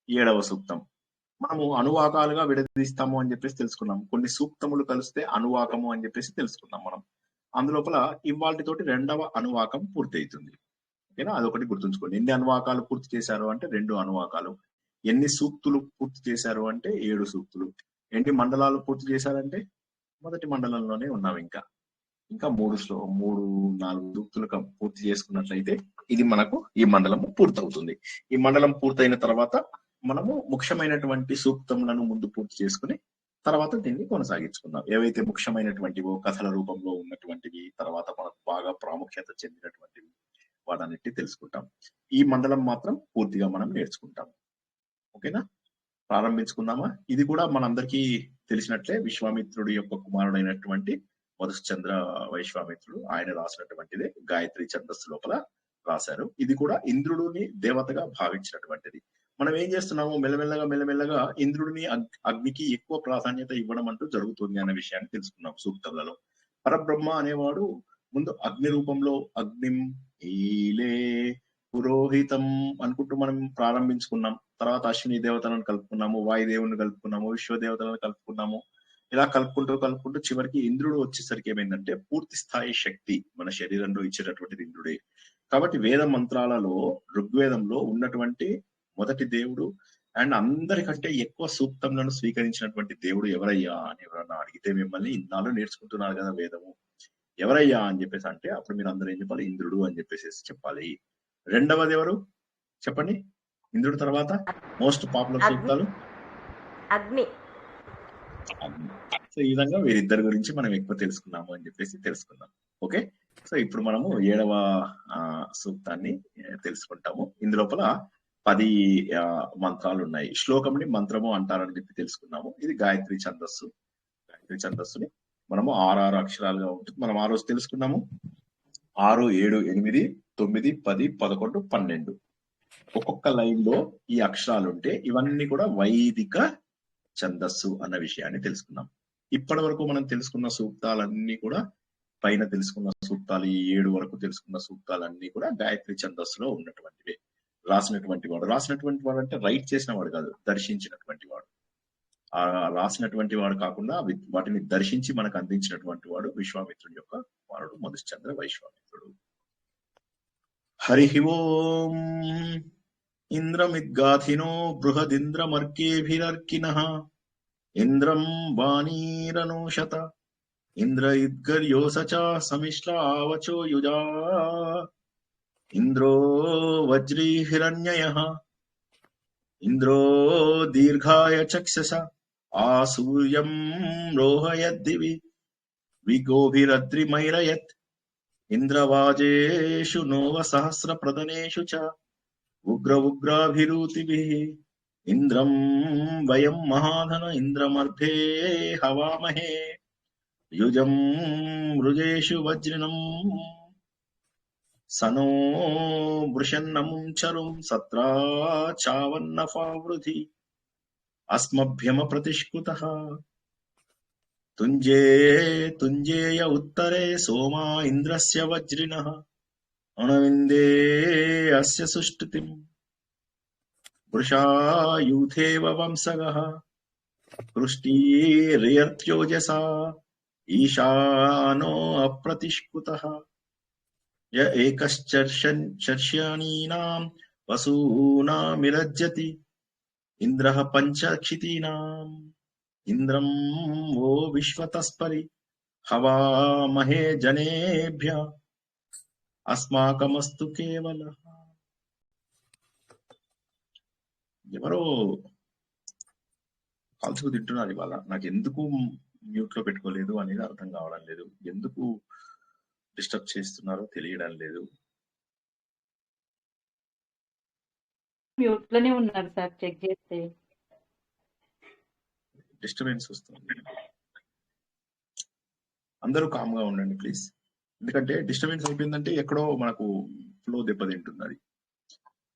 7వ సూక్తం మనము అనువాకాలుగా విడదీస్తాము అని చెప్పేసి తెలుసుకున్నాం. కొన్ని సూక్తములు కలిస్తే అనువాకము అని చెప్పేసి తెలుసుకున్నాం మనం. అందులోపల ఇవాళతోటి 2వ అనువాకం పూర్తి అవుతుంది. ఓకేనా? అదొకటి గుర్తుంచుకోండి. ఎన్ని అనువాకాలు పూర్తి చేశారు అంటే 2 అనువాకాలు. ఎన్ని సూక్తులు పూర్తి చేశారు అంటే 7 సూక్తులు. ఎన్ని మండలాలు పూర్తి చేశారంటే మొదటి మండలంలోనే ఉన్నాం. ఇంకా 3-4 సూక్తులు పూర్తి చేసుకున్నట్లయితే ఇది మనకు ఈ మండలము పూర్తవుతుంది. ఈ మండలం పూర్తయిన తర్వాత మనము ముఖ్యమైనటువంటి సూక్తములను ముందు పూర్తి చేసుకుని తర్వాత దీన్ని కొనసాగించుకుందాం. ఏవైతే ముఖ్యమైనటువంటివో కథల రూపంలో ఉన్నటువంటివి, తర్వాత మనకు బాగా ప్రాముఖ్యత చెందినటువంటివి వాటన్నిటి తెలుసుకుంటాం. ఈ మండలం మాత్రం పూర్తిగా మనం నేర్చుకుంటాం. ఓకేనా? ప్రారంభించుకుందామా? ఇది కూడా మనందరికీ తెలిసినట్లే విశ్వామిత్రుడి యొక్క కుమారుడైనటువంటి మధుశ్చంద్ర వైశ్వామిత్రుడు ఆయన రాసినటువంటిదే గాయత్రి ఛందస్సు లోపల రాశారు. ఇది కూడా ఇంద్రుడిని దేవతగా భావించినటువంటిది. మనం ఏం చేస్తున్నాము, మెల్లమెల్లగా ఇంద్రుడిని అగ్నికి ఎక్కువ ప్రాధాన్యత ఇవ్వడం అంటూ జరుగుతుంది అనే విషయాన్ని తెలుసుకున్నాం సూక్తములలో. పరబ్రహ్మ అనేవాడు ముందు అగ్ని రూపంలో అగ్నిం ఈలే పురోహితం అనుకుంటూ మనం ప్రారంభించుకున్నాం. తర్వాత అశ్విని దేవతలను కలుపుకున్నాము, వాయుదేవుని కలుపుకున్నాము, విశ్వదేవతలను కలుపుకున్నాము. ఇలా కలుపుకుంటూ చివరికి ఇంద్రుడు వచ్చేసరికి ఏమైందంటే పూర్తి స్థాయి శక్తి మన శరీరంలో ఇచ్చేటటువంటిది ఇంద్రుడే. కాబట్టి వేద మంత్రాలలో ఋగ్వేదంలో ఉన్నటువంటి మొదటి దేవుడు అండ్ అందరికంటే ఎక్కువ సూక్తములను స్వీకరించినటువంటి దేవుడు ఎవరయ్యా అని ఎవరన్నా అడిగితే మిమ్మల్ని ఇన్నాళ్ళు నేర్చుకుంటున్నారు కదా వేదము, ఎవరయ్యా అని చెప్పేసి అంటే అప్పుడు మీరు అందరూ ఏం చెప్పాలి? ఇంద్రుడు అని చెప్పేసి చెప్పాలి. రెండవది ఎవరు చెప్పండి? ఇంద్రుడు తర్వాత మోస్ట్ పాపులర్ సూక్తాలు అగ్ని. సో ఈ విధంగా వీరిద్దరి గురించి మనం ఎక్కువ తెలుసుకున్నాము అని చెప్పేసి తెలుసుకుందాం. ఓకే, సో ఇప్పుడు మనము 7వ సూక్తాన్ని తెలుసుకుంటాము. ఇందులోపల 10 మంత్రాలు ఉన్నాయి. శ్లోకంని మంత్రము అంటారని చెప్పి తెలుసుకున్నాము. ఇది గాయత్రి ఛందస్సు. గాయత్రి ఛందస్సుని మనము 6 అక్షరాలుగా ఉంటుంది. మనం ఆ రోజు తెలుసుకున్నాము 6, 7, 8, 9, 10, 11, 12 ఒక్కొక్క లైన్ లో ఈ అక్షరాలు ఉంటే ఇవన్నీ కూడా వైదిక ఛందస్సు అన్న విషయాన్ని తెలుసుకున్నాం. ఇప్పటి వరకు మనం తెలుసుకున్న సూక్తాలన్నీ కూడా పైన తెలుసుకున్న సూక్తాలు, ఈ 7 వరకు తెలుసుకున్న సూక్తాలన్నీ కూడా గాయత్రి ఛందస్సులో ఉన్నటువంటివే. రాసినటువంటి వాడు అంటే రైట్ చేసిన వాడు కాదు, దర్శించినటువంటి వాడు. ఆ రాసినటువంటి వాడు కాకుండా వాటిని దర్శించి మనకు అందించినటువంటి వాడు విశ్వామిత్రుడి యొక్క కుమారుడు మధుశ్చంద్ర వైశ్వామిత్రుడు. హరి ఓం. ఇంద్రమిద్గాధినో బృహదింద్రమర్కేభిరర్కినః ఇంద్రం వానీరనోషత ఇంద్ర ఇద్గర్యోసచ సమిశ్లావచో యుజా ఇంద్రో వజ్రీ హిరణ్యయః ఇంద్రో దీర్ఘాయ చక్షస ఆసూర్యం రోహయద్దివి విగోభిరద్రిమైరయత్ ఇంద్రవాజేషు నోవ సహస్ర ప్రదనేషు చ ఉగ్రాభిరూతిభిః ఇంద్రం వయం మహాధన ఇంద్రమర్ధే హవామహే యుజం మృజేషు వజ్రినం సనో వృషన్నముం చరుం సత్రా చావన్నఫావృధి అస్మభ్యమ ప్రతిష్కుతః తుంజేయ ఉత్తరే సోమా ఇంద్రస్య వజ్రినః అణవిందే అస్య సుష్టుతిం వృషా యూథేవ వంసగః కృష్టీర్యర్త్యోజసా ఈశానో అప్రతిష్కుతః య ఏకశ్చర్షణీనాం వసూనామిరజ్యతి ఇంద్రః పంచక్షితీనాం ఇంద్రం ఓ విశ్వతస్పరి హవామహే జనేభ్య అస్మాకమస్తు కేవల. ఎవరో కాల్చుకు తింటున్నారు ఇవాళ. నాకు ఎందుకు మ్యూట్ లో పెట్టుకోలేదు అనేది అర్థం కావడం లేదు, ఎందుకు డిస్టర్బ్ చేస్తున్నారో తెలియడం లేదు. మ్యూట్ లోనే ఉన్నారు సార్, చెక్ చేస్తే డిస్టర్బెన్స్ వస్తుంది. అందరూ కామ్ గా ఉండండి ప్లీజ్, ఎందుకంటే డిస్టర్బెన్స్ అయిపోయిందంటే ఎక్కడో మనకు ఫ్లో దెబ్బతింటుంది అది.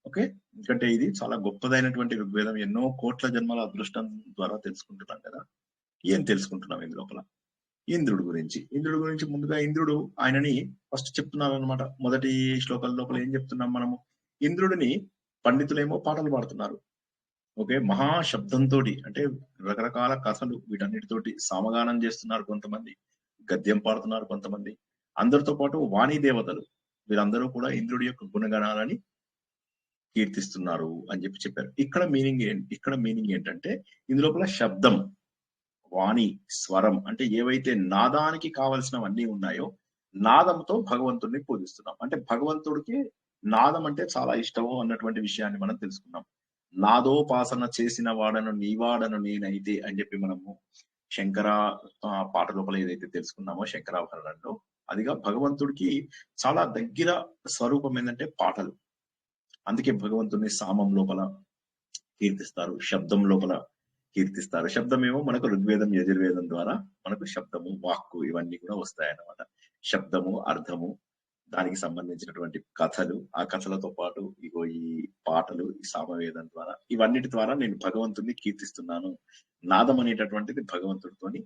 ఓకే, ఎందుకంటే ఇది చాలా గొప్పదైనటువంటి ఋగ్వేదం. ఎన్నో కోట్ల జన్మల అదృష్టం ద్వారా తెలుసుకుంటున్నాం కదా. ఏం తెలుసుకుంటున్నాం ఇందు లోపల? ఇంద్రుడు గురించి ముందుగా ఇంద్రుడు ఆయనని ఫస్ట్ చెప్తున్నారు అనమాట. మొదటి శ్లోకాల లోపల ఏం చెప్తున్నాం మనము? ఇంద్రుడిని పండితులేమో పాటలు పాడుతున్నారు. ఓకే, మహాశబ్దంతో, అంటే రకరకాల కథలు వీటన్నిటితోటి సామగానం చేస్తున్నారు కొంతమంది, గద్యం పాడుతున్నారు కొంతమంది. అందరితో పాటు వాణి దేవతలు వీరందరూ కూడా ఇంద్రుడి యొక్క గుణగణాలని కీర్తిస్తున్నారు అని చెప్పారు. ఇక్కడ మీనింగ్ ఏంటంటే ఇందులోపల శబ్దం, వాణి, స్వరం, అంటే ఏవైతే నాదానికి కావలసినవన్నీ ఉన్నాయో నాదంతో భగవంతుడిని పూజిస్తున్నాం. అంటే భగవంతుడికి నాదం అంటే చాలా ఇష్టము అన్నటువంటి విషయాన్ని మనం తెలుసుకున్నాం. నాదోపాసన చేసిన వాడను నీవాడను నేనైతే అని చెప్పి మనము శంకర పాట లోపల ఏదైతే తెలుసుకున్నామో శంకరాభరణంలో, అదిగా భగవంతుడికి చాలా దగ్గర స్వరూపం ఏంటంటే పాటలు. అందుకే భగవంతుడిని సామం లోపల కీర్తిస్తారు, శబ్దం లోపల కీర్తిస్తారు. శబ్దమేమో మనకు ఋగ్వేదం యజుర్వేదం ద్వారా మనకు శబ్దము, వాక్కు ఇవన్నీ కూడా వస్తాయన్నమాట. శబ్దము, అర్థము, దానికి సంబంధించినటువంటి కథలు, ఆ కథలతో పాటు ఇగో ఈ పాటలు, ఈ సామవేదం ద్వారా, ఇవన్నిటి ద్వారా నేను భగవంతుడిని కీర్తిస్తున్నాను. నాదం అనేటటువంటిది భగవంతుడితోని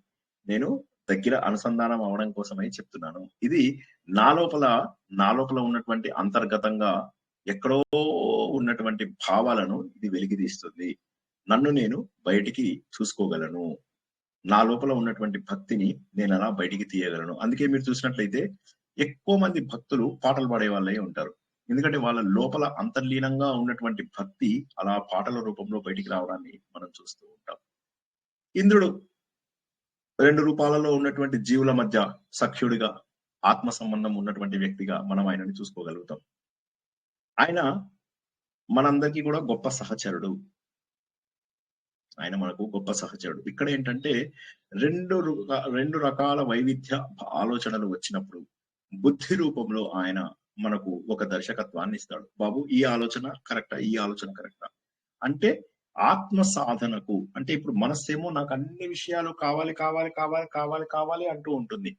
నేను దగ్గర అనుసంధానం అవడం కోసమై చెప్తున్నాను. ఇది నా లోపల ఉన్నటువంటి అంతర్గతంగా ఎక్కడో ఉన్నటువంటి భావాలను ఇది వెలికి తీస్తుంది. నన్ను నేను బయటికి చూసుకోగలను, నా లోపల ఉన్నటువంటి భక్తిని నేను అలా బయటికి తీయగలను. అందుకే మీరు చూసినట్లయితే ఎక్కువ మంది భక్తులు పాటలు పాడే వాళ్ళే ఉంటారు. ఎందుకంటే వాళ్ళ లోపల అంతర్లీనంగా ఉన్నటువంటి భక్తి అలా పాటల రూపంలో బయటికి రావడాన్ని మనం చూస్తూ ఉంటాం. ఇంద్రుడు 2 రూపాలలో ఉన్నటువంటి జీవుల మధ్య సఖ్యుడిగా, ఆత్మ సంబంధం ఉన్నటువంటి వ్యక్తిగా మనం ఆయనని చూసుకోగలుగుతాం. ఆయన మనందరికీ కూడా గొప్ప సహచరుడు. ఆయన మనకు గొప్ప సహచరుడు. ఇక్కడ ఏంటంటే రెండు రకాల వైవిధ్య ఆలోచనలు వచ్చినప్పుడు బుద్ధి రూపంలో ఆయన మనకు ఒక దర్శకత్వాన్ని ఇస్తాడు. బాబు, ఈ ఆలోచన కరెక్టా, ఈ ఆలోచన కరెక్టా అంటే ఆత్మ సాధనకు. అంటే ఇప్పుడు మనస్సేమో నాకు అన్ని విషయాలు కావాలి కావాలి కావాలి కావాలి కావాలి అంటూ ఉంటుంది.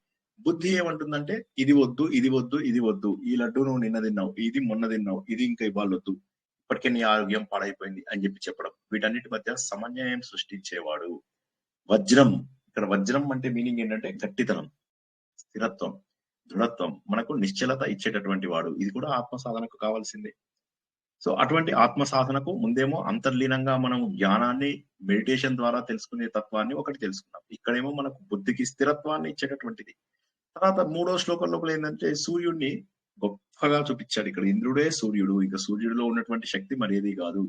బుద్ధి ఏమంటుందంటే ఇది వద్దు, ఇది వద్దు, ఇది వద్దు, ఈ లడ్డు నువ్వు నిన్న తిన్నావు, ఇది మొన్న తిన్నావు, ఇది ఇంకా ఇవాళ వద్దు, ఇప్పటికే నీ ఆరోగ్యం పాడైపోయింది అని చెప్పడం. వీటన్నిటి మధ్య సమన్వయం సృష్టించేవాడు వజ్రం. ఇక్కడ వజ్రం అంటే మీనింగ్ ఏంటంటే గట్టితనం, స్థిరత్వం, దృఢత్వం, మనకు నిశ్చలత ఇచ్చేటటువంటి వాడు. ఇది కూడా ఆత్మ సాధనకు కావాల్సిందే. సో అటువంటి ఆత్మ సాధనకు ముందేమో అంతర్లీనంగా మనం జ్ఞానాన్ని మెడిటేషన్ ద్వారా తెలుసుకునే తత్వాన్ని ఒకటి తెలుసుకున్నాం. ఇక్కడేమో మనకు బుద్ధికి స్థిరత్వాన్ని ఇచ్చేటటువంటిది. తర్వాత 3వ శ్లోకం లోపల ఏంటంటే సూర్యుడిని గొప్పగా చూపించాడు. ఇక్కడ ఇంద్రుడే సూర్యుడు, ఇంకా సూర్యుడిలో ఉన్నటువంటి శక్తి మరేది కాదు.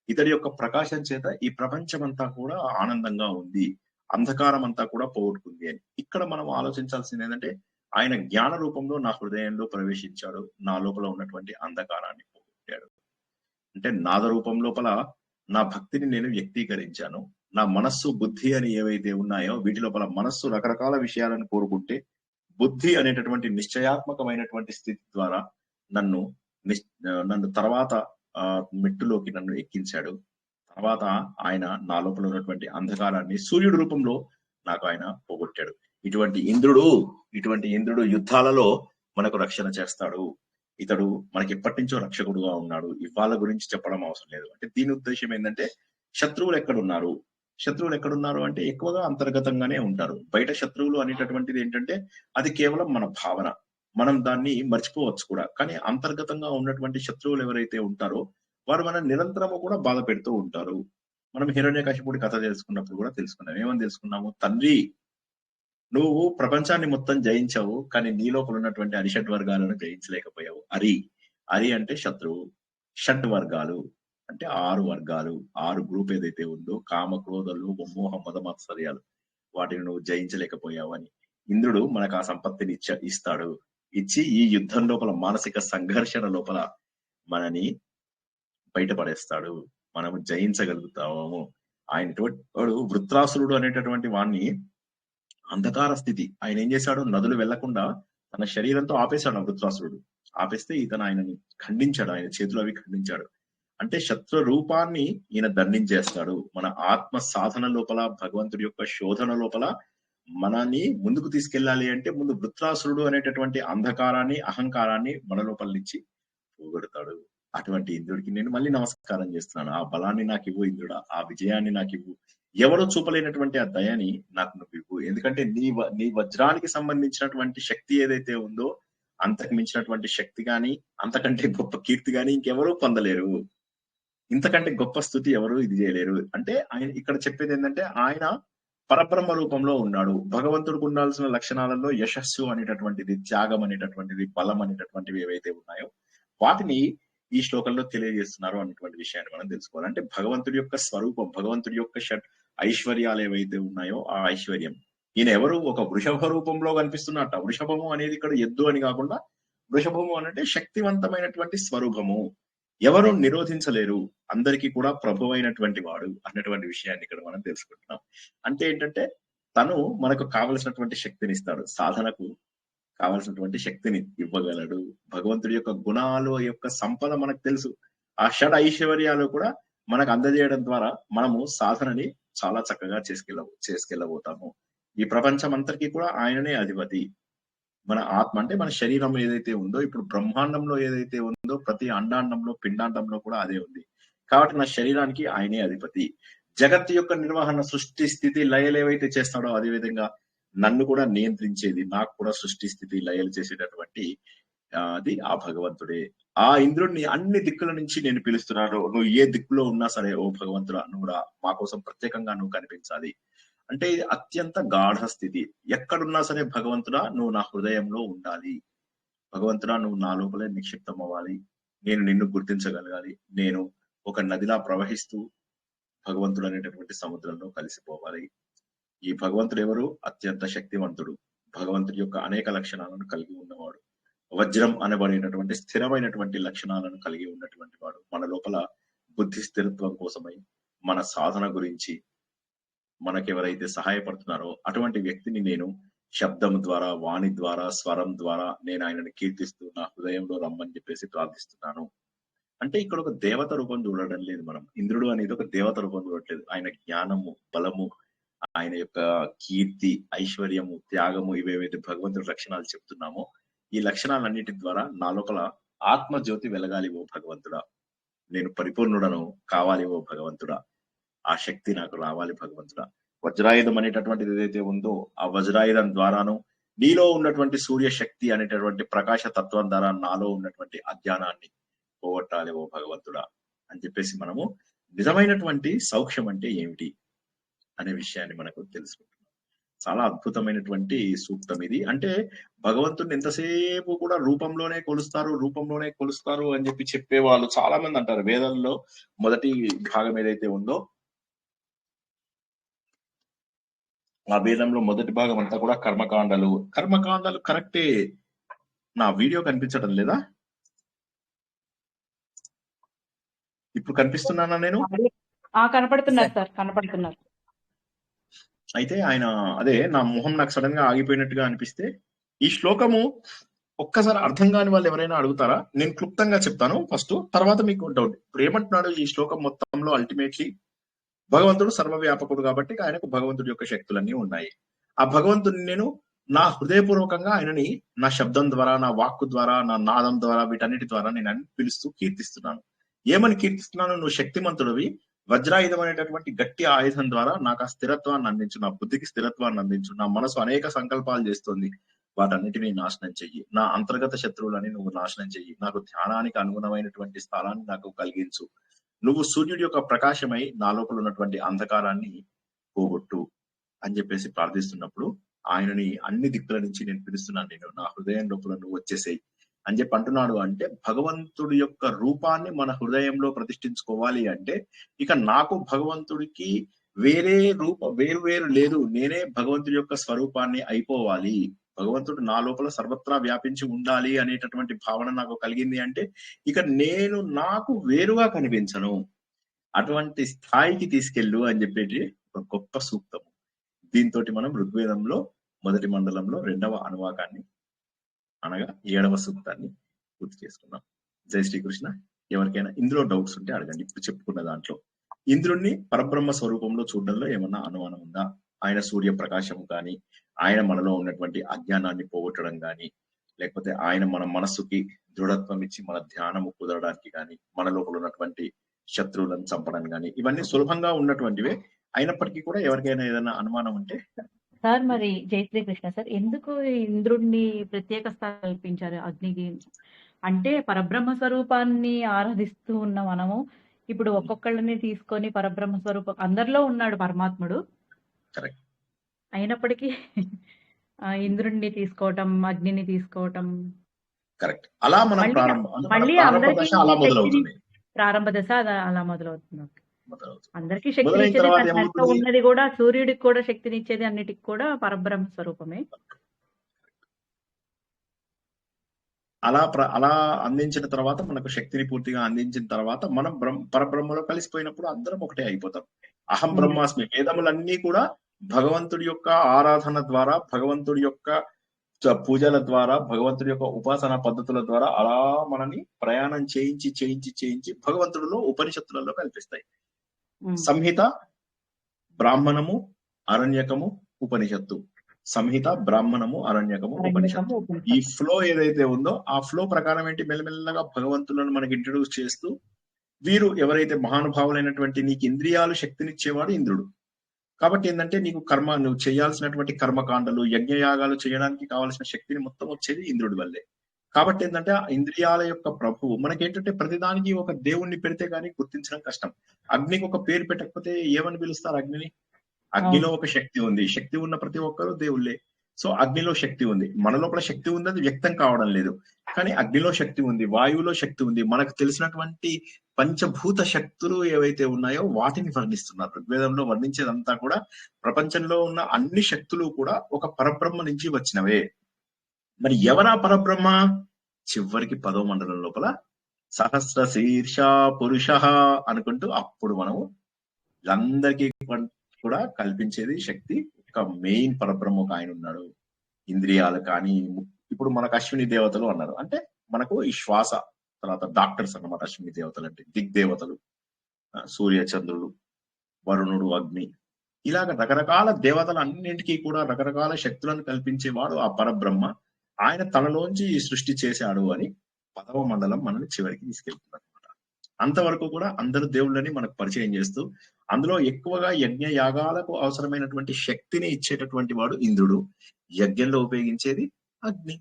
ఇతడి యొక్క ప్రకాశం చేత ఈ ప్రపంచం అంతా కూడా ఆనందంగా ఉంది, అంధకారం అంతా కూడా పోగొట్టుకుంది అని. ఇక్కడ మనం ఆలోచించాల్సింది ఏంటంటే ఆయన జ్ఞాన రూపంలో నా హృదయంలో ప్రవేశించాడు, నా లోపల ఉన్నటువంటి అంధకారాన్ని పోగొట్టాడు. అంటే నాద రూపం లోపల నా భక్తిని నేను వ్యక్తీకరించాను. నా మనస్సు, బుద్ధి అని ఏవైతే ఉన్నాయో వీటి లోపల మనస్సు రకరకాల విషయాలను కోరుకుంటే బుద్ధి అనేటటువంటి నిశ్చయాత్మకమైనటువంటి స్థితి ద్వారా నన్ను తర్వాత మెట్టులోకి నన్ను ఎక్కించాడు. తర్వాత ఆయన నా లోపల ఉన్నటువంటి అంధకారాన్ని సూర్యుడి రూపంలో నాకు ఆయన పోగొట్టాడు. ఇటువంటి ఇంద్రుడు యుద్ధాలలో మనకు రక్షణ చేస్తాడు. ఇతడు మనకి ఎప్పటి నుంచో రక్షకుడుగా ఉన్నాడు. ఇవాళ గురించి చెప్పడం అవసరం లేదు. అంటే దీని ఉద్దేశం ఏంటంటే శత్రువులు ఎక్కడున్నారు అంటే ఎక్కువగా అంతర్గతంగానే ఉంటారు. బయట శత్రువులు అనేటటువంటిది ఏంటంటే అది కేవలం మన భావన, మనం దాన్ని మర్చిపోవచ్చు కూడా. కానీ అంతర్గతంగా ఉన్నటువంటి శత్రువులు ఎవరైతే ఉంటారో వారు మనం నిరంతరము కూడా బాధ పెడుతూ ఉంటారు. మనం హిరణ్యకశిపుడి కథ తెలుసుకున్నప్పుడు కూడా తెలుసుకున్నాం. ఏమని తెలుసుకున్నాము? తండ్రి, నువ్వు ప్రపంచాన్ని మొత్తం జయించావు, కానీ నీ లోపల ఉన్నటువంటి అరిషడ్ వర్గాలను జయించలేకపోయావు. అరి అంటే శత్రువు, షడ్ వర్గాలు అంటే 6 వర్గాలు, 6 గ్రూప్ ఏదైతే ఉందో కామ, క్రోధ, లోభ, మోహ, మద, మాత్సర్యాలు, వాటిని నువ్వు జయించలేకపోయావు అని ఇంద్రుడు మనకు ఆ సంపత్తిని ఇస్తాడు. ఇచ్చి ఈ యుద్ధం లోపల మానసిక సంఘర్షణ లోపల మనని బయటపడేస్తాడు. మనము జయించగలుగుతాము. వాడు వృత్రాసురుడు అనేటటువంటి వాణ్ణి అంధకార స్థితి, ఆయన ఏం చేశాడు, నదులు వెళ్లకుండా తన శరీరంతో ఆపేశాడు. వృత్రాసురుడు ఆపేస్తే ఇతను ఆయనని ఖండించాడు, ఆయన చేతులు అవి ఖండించాడు. అంటే శత్రు రూపాన్ని ఈయన దండించేస్తాడు. మన ఆత్మ సాధన లోపల, భగవంతుడి యొక్క శోధన లోపల మనని ముందుకు తీసుకెళ్లాలి అంటే ముందు వృత్రాసురుడు అనేటటువంటి అంధకారాన్ని, అహంకారాన్ని మన లోపల నుంచి పోగొడతాడు. అటువంటి ఇంద్రుడికి నేను మళ్ళీ నమస్కారం చేస్తున్నాను. ఆ బలాన్ని నాకు ఇవ్వు ఇంద్రుడా, ఆ విజయాన్ని నాకు ఇవ్వు, ఎవరో చూపలేనటువంటి ఆ దయని నాకు నువ్వు ఇవ్వు. ఎందుకంటే నీ వజ్రానికి సంబంధించినటువంటి శక్తి ఏదైతే ఉందో అంతకు మించినటువంటి శక్తి గాని, అంతకంటే గొప్ప కీర్తి గాని ఇంకెవరూ పొందలేరు. ఇంతకంటే గొప్ప స్థుతి ఎవరు ఇది చేయలేరు. అంటే ఆయన ఇక్కడ చెప్పేది ఏంటంటే ఆయన పరబ్రహ్మ రూపంలో ఉన్నాడు. భగవంతుడికి ఉండాల్సిన లక్షణాలలో యశస్సు అనేటటువంటిది, త్యాగం అనేటటువంటిది, బలం అనేటటువంటివి ఏవైతే ఉన్నాయో వాటిని ఈ శ్లోకంలో తెలియజేస్తున్నారు అన్నటువంటి విషయాన్ని మనం తెలుసుకోవాలి. అంటే భగవంతుడి యొక్క స్వరూపం, భగవంతుడి యొక్క ఐశ్వర్యాలు ఏవైతే ఉన్నాయో ఆ ఐశ్వర్యం, ఈయన ఎవరు, ఒక వృషభ రూపంలో కనిపిస్తున్నట్ట. వృషభము అనేది ఇక్కడ ఎద్దు అని కాకుండా వృషభము అంటే శక్తివంతమైనటువంటి స్వరూపము, ఎవరు నిరోధించలేరు, అందరికీ కూడా ప్రభు అయినటువంటి వాడు అన్నటువంటి విషయాన్ని ఇక్కడ మనం తెలుసుకుంటున్నాం. అంటే ఏంటంటే తను మనకు కావలసినటువంటి శక్తిని ఇస్తాడు, సాధనకు కావలసినటువంటి శక్తిని ఇవ్వగలడు. భగవంతుడి యొక్క గుణాలు యొక్క సంపద మనకు తెలుసు. ఆ షడ్ ఐశ్వర్యాలు కూడా మనకు అందజేయడం ద్వారా మనము సాధనని చాలా చక్కగా చేసుకెళ్ళబోతాము. ఈ ప్రపంచం అంతటికీ కూడా ఆయననే అధిపతి. మన ఆత్మ అంటే మన శరీరం ఏదైతే ఉందో, ఇప్పుడు బ్రహ్మాండంలో ఏదైతే ఉందో ప్రతి అండాండంలో, పిండాండంలో కూడా అదే ఉంది. కాబట్టి నా శరీరానికి ఆయనే అధిపతి. జగత్తు యొక్క నిర్వహణ, సృష్టి, స్థితి, లయలు ఏవైతే చేస్తాడో అదే విధంగా నన్ను కూడా నియంత్రించేది, నాకు కూడా సృష్టి, స్థితి, లయలు చేసేటటువంటి అది ఆ భగవంతుడే. ఆ ఇంద్రుడిని అన్ని దిక్కుల నుంచి నేను పిలుస్తున్నాను. నువ్వు ఏ దిక్కులో ఉన్నా సరే ఓ భగవంతుడా, నువ్వు కూడా మా కోసం ప్రత్యేకంగా నువ్వు కనిపించాలి. అంటే ఇది అత్యంత గాఢ స్థితి. ఎక్కడున్నా సరే భగవంతుడా నువ్వు నా హృదయంలో ఉండాలి, భగవంతుడా నువ్వు నా లోపలే నిక్షిప్తం అవ్వాలి, నేను నిన్ను గుర్తించగలగాలి, నేను ఒక నదిలా ప్రవహిస్తూ భగవంతుడు అనేటటువంటి సముద్రంలో కలిసిపోవాలి. ఈ భగవంతుడు ఎవరు, అత్యంత శక్తివంతుడు, భగవంతుడి యొక్క అనేక లక్షణాలను కలిగి ఉన్నవాడు, వజ్రం అనబడేటటువంటి స్థిరమైనటువంటి లక్షణాలను కలిగి ఉన్నటువంటి వాడు. మన లోపల బుద్ధి స్థిరత్వం కోసమై మన సాధన గురించి మనకెవరైతే సహాయపడుతున్నారో అటువంటి వ్యక్తిని నేను శబ్దం ద్వారా, వాణి ద్వారా, స్వరం ద్వారా నేను ఆయనను కీర్తిస్తూ నా హృదయంలో రమ్మని చెప్పేసి ప్రార్థిస్తున్నాను. అంటే ఇక్కడ ఒక దేవత రూపం చూడడం లేదు మనం. ఇంద్రుడు అనేది ఒక దేవత రూపం చూడట్లేదు. ఆయన జ్ఞానము, బలము, ఆయన యొక్క కీర్తి, ఐశ్వర్యము, త్యాగము, ఇవేవైతే భగవంతుడి లక్షణాలు చెప్తున్నామో ఈ లక్షణాలన్నిటి ద్వారా నా లోపల ఆత్మజ్యోతి వెలగాలి ఓ భగవంతుడా, నేను పరిపూర్ణుడను కావాలి ఓ భగవంతుడా, ఆ శక్తి నాకు రావాలి భగవంతుడా. వజ్రాయుధం అనేటటువంటిది ఏదైతే ఉందో ఆ వజ్రాయుధం ద్వారాను నీలో ఉన్నటువంటి సూర్య శక్తి అనేటటువంటి ప్రకాశ తత్వం ద్వారా నాలో ఉన్నటువంటి అజ్ఞానాన్ని పోగొట్టాలి ఓ భగవంతుడా అని చెప్పేసి మనము నిజమైనటువంటి సౌఖ్యం అంటే ఏమిటి అనే విషయాన్ని మనకు తెలుసుకుంటున్నాం. చాలా అద్భుతమైనటువంటి సూక్తం ఇది. అంటే భగవంతుడిని ఎంతసేపు కూడా రూపంలోనే కొలుస్తారు అని చెప్పి చెప్పే వాళ్ళు చాలా మంది అంటారు. వేదంలో మొదటి భాగం ఏదైతే ఉందో ఆ వేదంలో మొదటి భాగం అంతా కూడా కర్మకాండలు కరెక్టే. నా వీడియో కనిపించడం లేదా? ఇప్పుడు కనిపిస్తున్నానా నేను? కనపడుతున్నారు సార్, కనపడుతున్నారు. అయితే ఆయన అదే నా మొహం నాకు సడన్ గా ఆగిపోయినట్టుగా అనిపిస్తే ఈ శ్లోకము ఒక్కసారి అర్థం కాని వాళ్ళు ఎవరైనా అడుగుతారా? నేను క్లుప్తంగా చెప్తాను ఫస్ట్, తర్వాత మీకు డౌట్. ఇప్పుడు ఏమంటున్నాడు ఈ శ్లోకం మొత్తంలో, అల్టిమేట్లీ భగవంతుడు సర్వవ్యాపకుడు కాబట్టి ఆయనకు భగవంతుడి యొక్క శక్తులన్నీ ఉన్నాయి. ఆ భగవంతుడిని నేను నా హృదయపూర్వకంగా ఆయనని నా శబ్దం ద్వారా, నా వాక్కు ద్వారా, నా నాదం ద్వారా, వీటన్నిటి ద్వారా నేను పిలుస్తూ కీర్తిస్తున్నాను. ఏమని కీర్తిస్తున్నాను? నువ్వు శక్తిమంతుడివి, వజ్రాయుధం అనేటటువంటి గట్టి ఆయుధం ద్వారా నాకు ఆ స్థిరత్వాన్ని అందించు, నా బుద్ధికి స్థిరత్వాన్ని అందించు. నా మనసు అనేక సంకల్పాలు చేస్తుంది, వాటన్నిటినీ నాశనం చెయ్యి. నా అంతర్గత శత్రువులని నువ్వు నాశనం చెయ్యి. నాకు ధ్యానానికి అనుగుణమైనటువంటి స్థానాన్ని నాకు కలిగించు. నువ్వు సూర్యుడి యొక్క ప్రకాశమై నా లోపల ఉన్నటువంటి అంధకారాన్ని పోగొట్టు అని చెప్పేసి ప్రార్థిస్తున్నప్పుడు ఆయనని అన్ని దిక్కుల నుంచి నేను పిలుస్తున్నాను, నేను నా హృదయం లోపల నువ్వు వచ్చేసేయి అని చెప్పి అంటున్నాడు. అంటే భగవంతుడి యొక్క రూపాన్ని మన హృదయంలో ప్రతిష్ఠించుకోవాలి అంటే ఇక నాకు భగవంతుడికి వేరే వేరు వేరు లేదు, నేనే భగవంతుడి యొక్క స్వరూపాన్ని అయిపోవాలి, భగవంతుడు నా లోపల సర్వత్రా వ్యాపించి ఉండాలి అనేటటువంటి భావన నాకు కలిగింది అంటే ఇక నేను నాకు వేరుగా కనిపించను, అటువంటి స్థాయికి తీసుకెళ్ళు అని చెప్పేటి ఒక గొప్ప సూక్తం. దీంతో మనం ఋగ్వేదంలో మొదటి మండలంలో 2వ అనువాకాన్ని అనగా 7వ సూక్తాన్ని పూర్తి చేసుకున్నాం. జై శ్రీకృష్ణ. ఎవరికైనా ఇందులో డౌట్స్ ఉంటే అడగండి. ఇప్పుడు చెప్పుకున్న దాంట్లో ఇంద్రుణ్ణి పరబ్రహ్మ స్వరూపంలో చూడడంలో ఏమన్నా అనుమానం ఉందా? ఆయన సూర్య ప్రకాశం కానీ, ఆయన మనలో ఉన్నటువంటి అజ్ఞానాన్ని పోగొట్టడం కానీ, లేకపోతే ఆయన మన మనస్సుకి దృఢత్వం ఇచ్చి మన ధ్యానము కుదరడానికి కానీ, మన లోపల ఉన్నటువంటి శత్రువులను చంపడం కానీ, ఇవన్నీ సులభంగా ఉన్నటువంటివే. అయినప్పటికీ కూడా ఎవరికైనా ఏదైనా అనుమానం ఉంటే. సార్ మరి జై శ్రీకృష్ణ సార్, ఎందుకు ఇంద్రుడిని ప్రత్యేక స్థానం కల్పించారు అగ్నికి? అంటే పరబ్రహ్మ స్వరూపాన్ని ఆరాధిస్తూ ఉన్న మనము ఇప్పుడు ఒక్కొక్కళ్ళని తీసుకొని పరబ్రహ్మ స్వరూపం అందరిలో ఉన్నాడు పరమాత్ముడు, కరెక్ట్, అయినప్పటికీ ఇంద్రుడిని తీసుకోవటం, అగ్నిని తీసుకోవటం కరెక్ట్. అలా మనం మళ్ళీ మళ్ళీ ప్రారంభ అందరికీ దశ అలా శక్తిని మొదలవుతుంది. ప్రారంభ దశ అలా మొదలవుతుంది. అందరికీ మొదలైన శక్తినిచ్చేది, తర్వాత దాంట్లో ఏమవుతుంది? ఉన్నది కూడా సూర్యుడికి కూడా శక్తినిచ్చేది, అన్నిటికి కూడా పరబ్రహ్మ స్వరూపమే. అలా అందించిన తర్వాత మనకు శక్తిని పూర్తిగా అందించిన తర్వాత మనం పరబ్రహ్మలో కలిసిపోయినప్పుడు అందరం ఒకటే అయిపోతాం. అహం బ్రహ్మాస్మి. వేదములన్నీ కూడా భగవంతుడి యొక్క ఆరాధన ద్వారా, భగవంతుడి యొక్క పూజల ద్వారా, భగవంతుడి యొక్క ఉపాసనా పద్ధతుల ద్వారా అలా మనని ప్రయాణం చేయించి చేయించి చేయించి భగవంతుడిలో ఉపనిషత్తులలో కల్పిస్తాయి. సంహిత, బ్రాహ్మణము, అరణ్యకము, ఉపనిషత్తు. సంహిత, బ్రాహ్మణము, అరణ్యకము, ఉపనిషత్తు. ఈ ఫ్లో ఏదైతే ఉందో ఆ ఫ్లో ప్రకారం ఏంటి, మెల్లమెల్లగా భగవంతులను మనకి ఇంట్రడ్యూస్ చేస్తూ, వీరు ఎవరైతే మహానుభావులైనటువంటి నీకు ఇంద్రియాలు శక్తినిచ్చేవాడు ఇంద్రుడు. కాబట్టి ఏంటంటే నీకు నువ్వు చేయాల్సినటువంటి కర్మకాండలు, యజ్ఞయాగాలు చేయడానికి కావాల్సిన శక్తిని మొత్తం వచ్చేది ఇంద్రుడి వల్లే. కాబట్టి ఏంటంటే ఆ ఇంద్రియాల యొక్క ప్రభువు మనకేంటంటే ప్రతిదానికి ఒక దేవుణ్ణి పెడితే కానీ గుర్తించడం కష్టం. అగ్నికి ఒక పేరు పెట్టకపోతే ఏమని పిలుస్తారు అగ్నిని? అగ్నిలో ఒక శక్తి ఉంది, శక్తి ఉన్న ప్రతి ఒక్కరు దేవుళ్ళే. సో అగ్నిలో శక్తి ఉంది, మన లోపల శక్తి ఉంది, అది వ్యక్తం కావడం లేదు. కానీ అగ్నిలో శక్తి ఉంది, వాయువులో శక్తి ఉంది. మనకు తెలిసినటువంటి పంచభూత శక్తులు ఏవైతే ఉన్నాయో వాటిని వర్ణిస్తున్నారు. ఋగ్వేదంలో వర్ణించేదంతా కూడా ప్రపంచంలో ఉన్న అన్ని శక్తులు కూడా ఒక పరబ్రహ్మ నుంచి వచ్చినవే. మరి ఎవరా పరబ్రహ్మ? చివరికి 10వ మండలం లోపల సహస్ర శీర్ష పురుష అనుకుంటూ అప్పుడు మనము వీళ్ళందరికీ కూడా కల్పించేది శక్తి ఒక మెయిన్ పరబ్రహ్మ ఒక ఆయన ఉన్నాడు. ఇంద్రియాలు కానీ, ఇప్పుడు మనకు అశ్విని దేవతలు అన్నారు అంటే మనకు ఈ శ్వాస, తర్వాత డాక్టర్స్ అన్నమాట. అశ్విని దేవతలు అంటే దిగ్దేవతలు, సూర్య చంద్రుడు, వరుణుడు, అగ్ని, ఇలాగ రకరకాల దేవతలు అన్నింటికీ కూడా రకరకాల శక్తులను కల్పించేవాడు ఆ పరబ్రహ్మ. ఆయన తనలోంచి సృష్టి చేశాడు అని 10వ మండలం మనల్ని చివరికి తీసుకెళ్తున్నారు అనమాట. అంతవరకు కూడా అందరు దేవుళ్ళని మనకు పరిచయం చేస్తూ, అందులో ఎక్కువగా యజ్ఞ యాగాలకు అవసరమైనటువంటి శక్తిని ఇచ్చేటటువంటి వాడు ఇంద్రుడు, యజ్ఞంలో ఉపయోగించేది అగ్ని.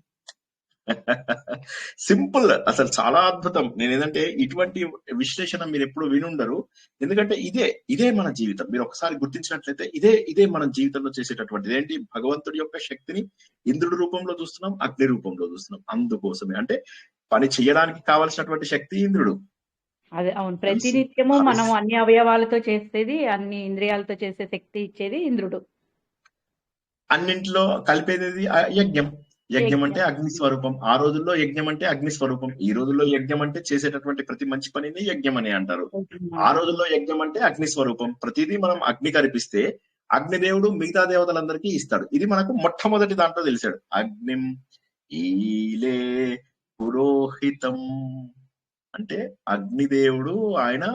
సింపుల్, అసలు చాలా అద్భుతం. నేను ఏదంటే ఇటువంటి విశ్లేషణ మీరు ఎప్పుడు వినుండరు. ఎందుకంటే ఇదే మన జీవితం. మీరు ఒకసారి గుర్తించినట్లయితే ఇదే మన జీవితంలో చేసేటటువంటిది ఏంటి, భగవంతుడి యొక్క శక్తిని ఇంద్రుడి రూపంలో చూస్తున్నాం, అగ్ని రూపంలో చూస్తున్నాం. అందుకోసమే అంటే పని చేయడానికి కావాల్సినటువంటి శక్తి ఇంద్రుడు. అదే అవును, ప్రతినిత్యము మనం అన్ని అవయవాలతో చేసేది, అన్ని ఇంద్రియాలతో చేసే శక్తి ఇచ్చేది ఇంద్రుడు. అన్నింటిలో కలిపేది యజ్ఞం. యజ్ఞం అంటే అగ్ని స్వరూపం. ఆ రోజుల్లో యజ్ఞం అంటే అగ్ని స్వరూపం. ఈ రోజుల్లో యజ్ఞం అంటే చేసేటటువంటి ప్రతి మంచి పనిని యజ్ఞం అని అంటారు. ఆ రోజుల్లో యజ్ఞం అంటే అగ్ని స్వరూపం. ప్రతిదీ మనం అగ్ని కల్పిస్తే అగ్నిదేవుడు మిగతా దేవతలందరికీ ఇస్తాడు. ఇది మనకు మొట్టమొదటి దాంట్లో తెలిసాడు. అగ్నిం ఈలే పురోహితం అంటే అగ్నిదేవుడు ఆయన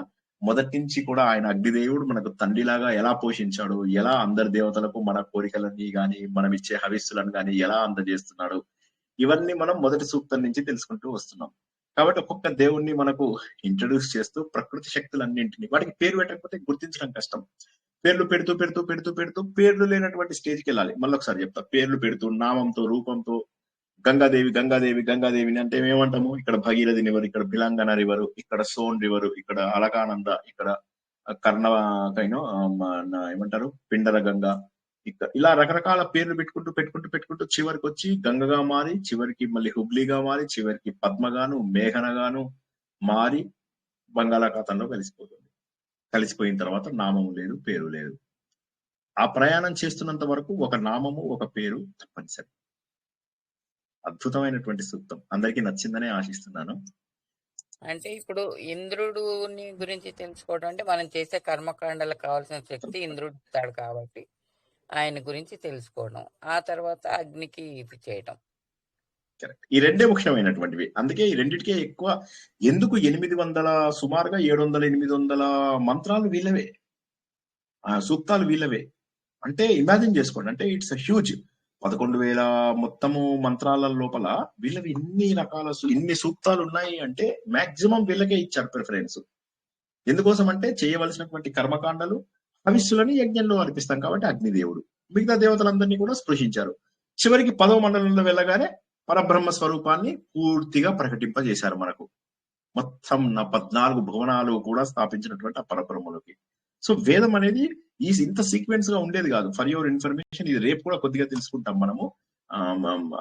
మొదటి నుంచి కూడా ఆయన అగ్నిదేవుడు మనకు తండ్రిలాగా ఎలా పోషించాడు, ఎలా అందరి దేవతలకు మన కోరికలన్నీ గాని, మనం ఇచ్చే హవిస్సులను గాని ఎలా అందజేస్తున్నాడు, ఇవన్నీ మనం మొదటి సూక్తం నుంచి తెలుసుకుంటూ వస్తున్నాం. కాబట్టి ఒక్కొక్క దేవుణ్ణి మనకు ఇంట్రడ్యూస్ చేస్తూ ప్రకృతి శక్తులన్నింటినీ, వాటికి పేరు పెట్టకపోతే గుర్తించడం కష్టం. పేర్లు పెడుతూ పెడుతూ పెడుతూ పెడుతూ పేర్లు లేనటువంటి స్టేజ్కి వెళ్ళాలి. మళ్ళీ ఒకసారి చెప్తా. పేర్లు పెడుతూ నామంతో, రూపంతో, గంగాదేవి గంగాదేవి గంగాదేవిని అంటే ఏమంటాము, ఇక్కడ భగీరథి రివర్, ఇక్కడ బిలంగన రివర్, ఇక్కడ సోన్ రివర్, ఇక్కడ అలకానంద, ఇక్కడ కర్ణకైనో ఏమంటారు పిండర గంగ, ఇలా రకరకాల పేర్లు పెట్టుకుంటూ చివరికి వచ్చి గంగగా మారి, చివరికి మళ్ళీ హుబ్లీగా మారి, చివరికి పద్మగాను మేఘనగాను మారి బంగాళాఖాతంలో కలిసిపోయిన తర్వాత నామము లేదు, పేరు లేదు. ఆ ప్రయాణం చేస్తున్నంత వరకు ఒక నామము, ఒక పేరు తప్పనిసరి. అద్భుతమైనటువంటి సూక్తం, అందరికీ నచ్చిందనే ఆశిస్తున్నాను. అంటే ఇప్పుడు ఇంద్రుడుని గురించి తెలుసుకోవడం అంటే మనం చేసే కర్మకాండాలకు కావాల్సిన శక్తి ఇంద్రుడు ఇస్తాడు కాబట్టి ఆయన గురించి తెలుసుకోవడం, ఆ తర్వాత అగ్నికి ఇది చేయడం. కరెక్ట్. ఈ రెండే ముఖ్యమైనటువంటివి. అందుకే ఈ రెండిటికే ఎక్కువ. ఎందుకు 800 సుమారుగా 700-800 మంత్రాలు వీళ్ళవే, సూక్తాలు వీళ్ళవే. అంటే ఇమాజిన్ చేసుకోండి, అంటే ఇట్స్ హ్యూజ్. 11,000 మొత్తము మంత్రాల లోపల వీళ్ళవి ఇన్ని రకాల ఇన్ని సూక్తాలు ఉన్నాయి అంటే మాక్సిమం వీళ్ళకే ఇచ్చారు ప్రిఫరెన్స్. ఎందుకోసం అంటే చేయవలసినటువంటి కర్మకాండలు హవిస్సులని యజ్ఞంలో అర్పిస్తాం కాబట్టి అగ్నిదేవుడు, మిగతా దేవతలందరినీ కూడా స్పృశించారు. చివరికి 10వ మండలంలో వెళ్ళగానే పరబ్రహ్మ స్వరూపాన్ని పూర్తిగా ప్రకటింపజేశారు మనకు. మొత్తం 14 భువనాలు కూడా స్థాపించినటువంటి ఆ పరబ్రహ్మలోకి. సో వేదం అనేది ఇంత సీక్వెన్స్ గా ఉండేది కాదు. ఫర్ యువర్ ఇన్ఫర్మేషన్, ఇది రేపు కూడా కొద్దిగా తెలుసుకుంటాం మనము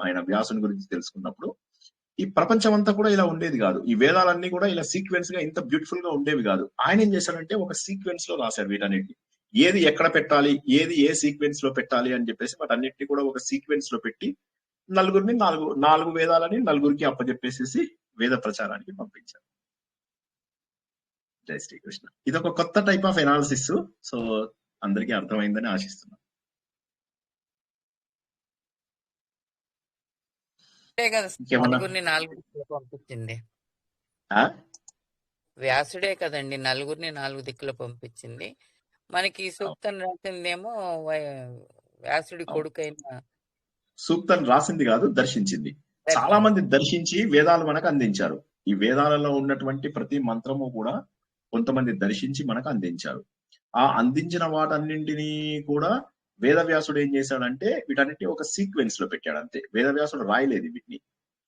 ఆయన వ్యాసుని గురించి తెలుసుకున్నప్పుడు. ఈ ప్రపంచం అంతా కూడా ఇలా ఉండేది కాదు. ఈ వేదాలన్నీ కూడా ఇలా సీక్వెన్స్ గా ఇంత బ్యూటిఫుల్ గా ఉండేవి కాదు. ఆయన ఏం చేశాడంటే ఒక సీక్వెన్స్ లో రాశారు వీటన్నిటిని, ఏది ఎక్కడ పెట్టాలి, ఏది ఏ సీక్వెన్స్ లో పెట్టాలి అని చెప్పేసి వాటన్నిటిని కూడా ఒక సీక్వెన్స్ లో పెట్టి నలుగురిని నాలుగు వేదాలని నలుగురికి అప్పచెప్పేసేసి వేద ప్రచారానికి పంపించారు. జై శ్రీకృష్ణ. ఇది ఒక కొత్త టైప్ ఆఫ్ ఎనాలిసిస్. సో అందరికీ అర్థమైందని ఆశిస్తున్నాను. నలుగురిని 4 దిక్కులు పంపించింది వ్యాసుడే కదండి, నలుగురిని 4 దిక్కులు పంపించింది. మనకి సూక్తం రాసిందేమో వ్యాసుడి కొడుకైన. సూక్తం రాసింది కాదు, దర్శించింది. చాలా మంది దర్శించి వేదాలు మనకు అందించారు. ఈ వేదాలలో ఉన్నటువంటి ప్రతి మంత్రము కూడా కొంతమంది దర్శించి మనకు అందించారు. ఆ అందించిన వాటన్నింటినీ కూడా వేదవ్యాసుడు ఏం చేశాడంటే వీటన్నిటి ఒక సీక్వెన్స్ లో పెట్టాడు అంతే. వేదవ్యాసుడు రాయలేదు, వీటిని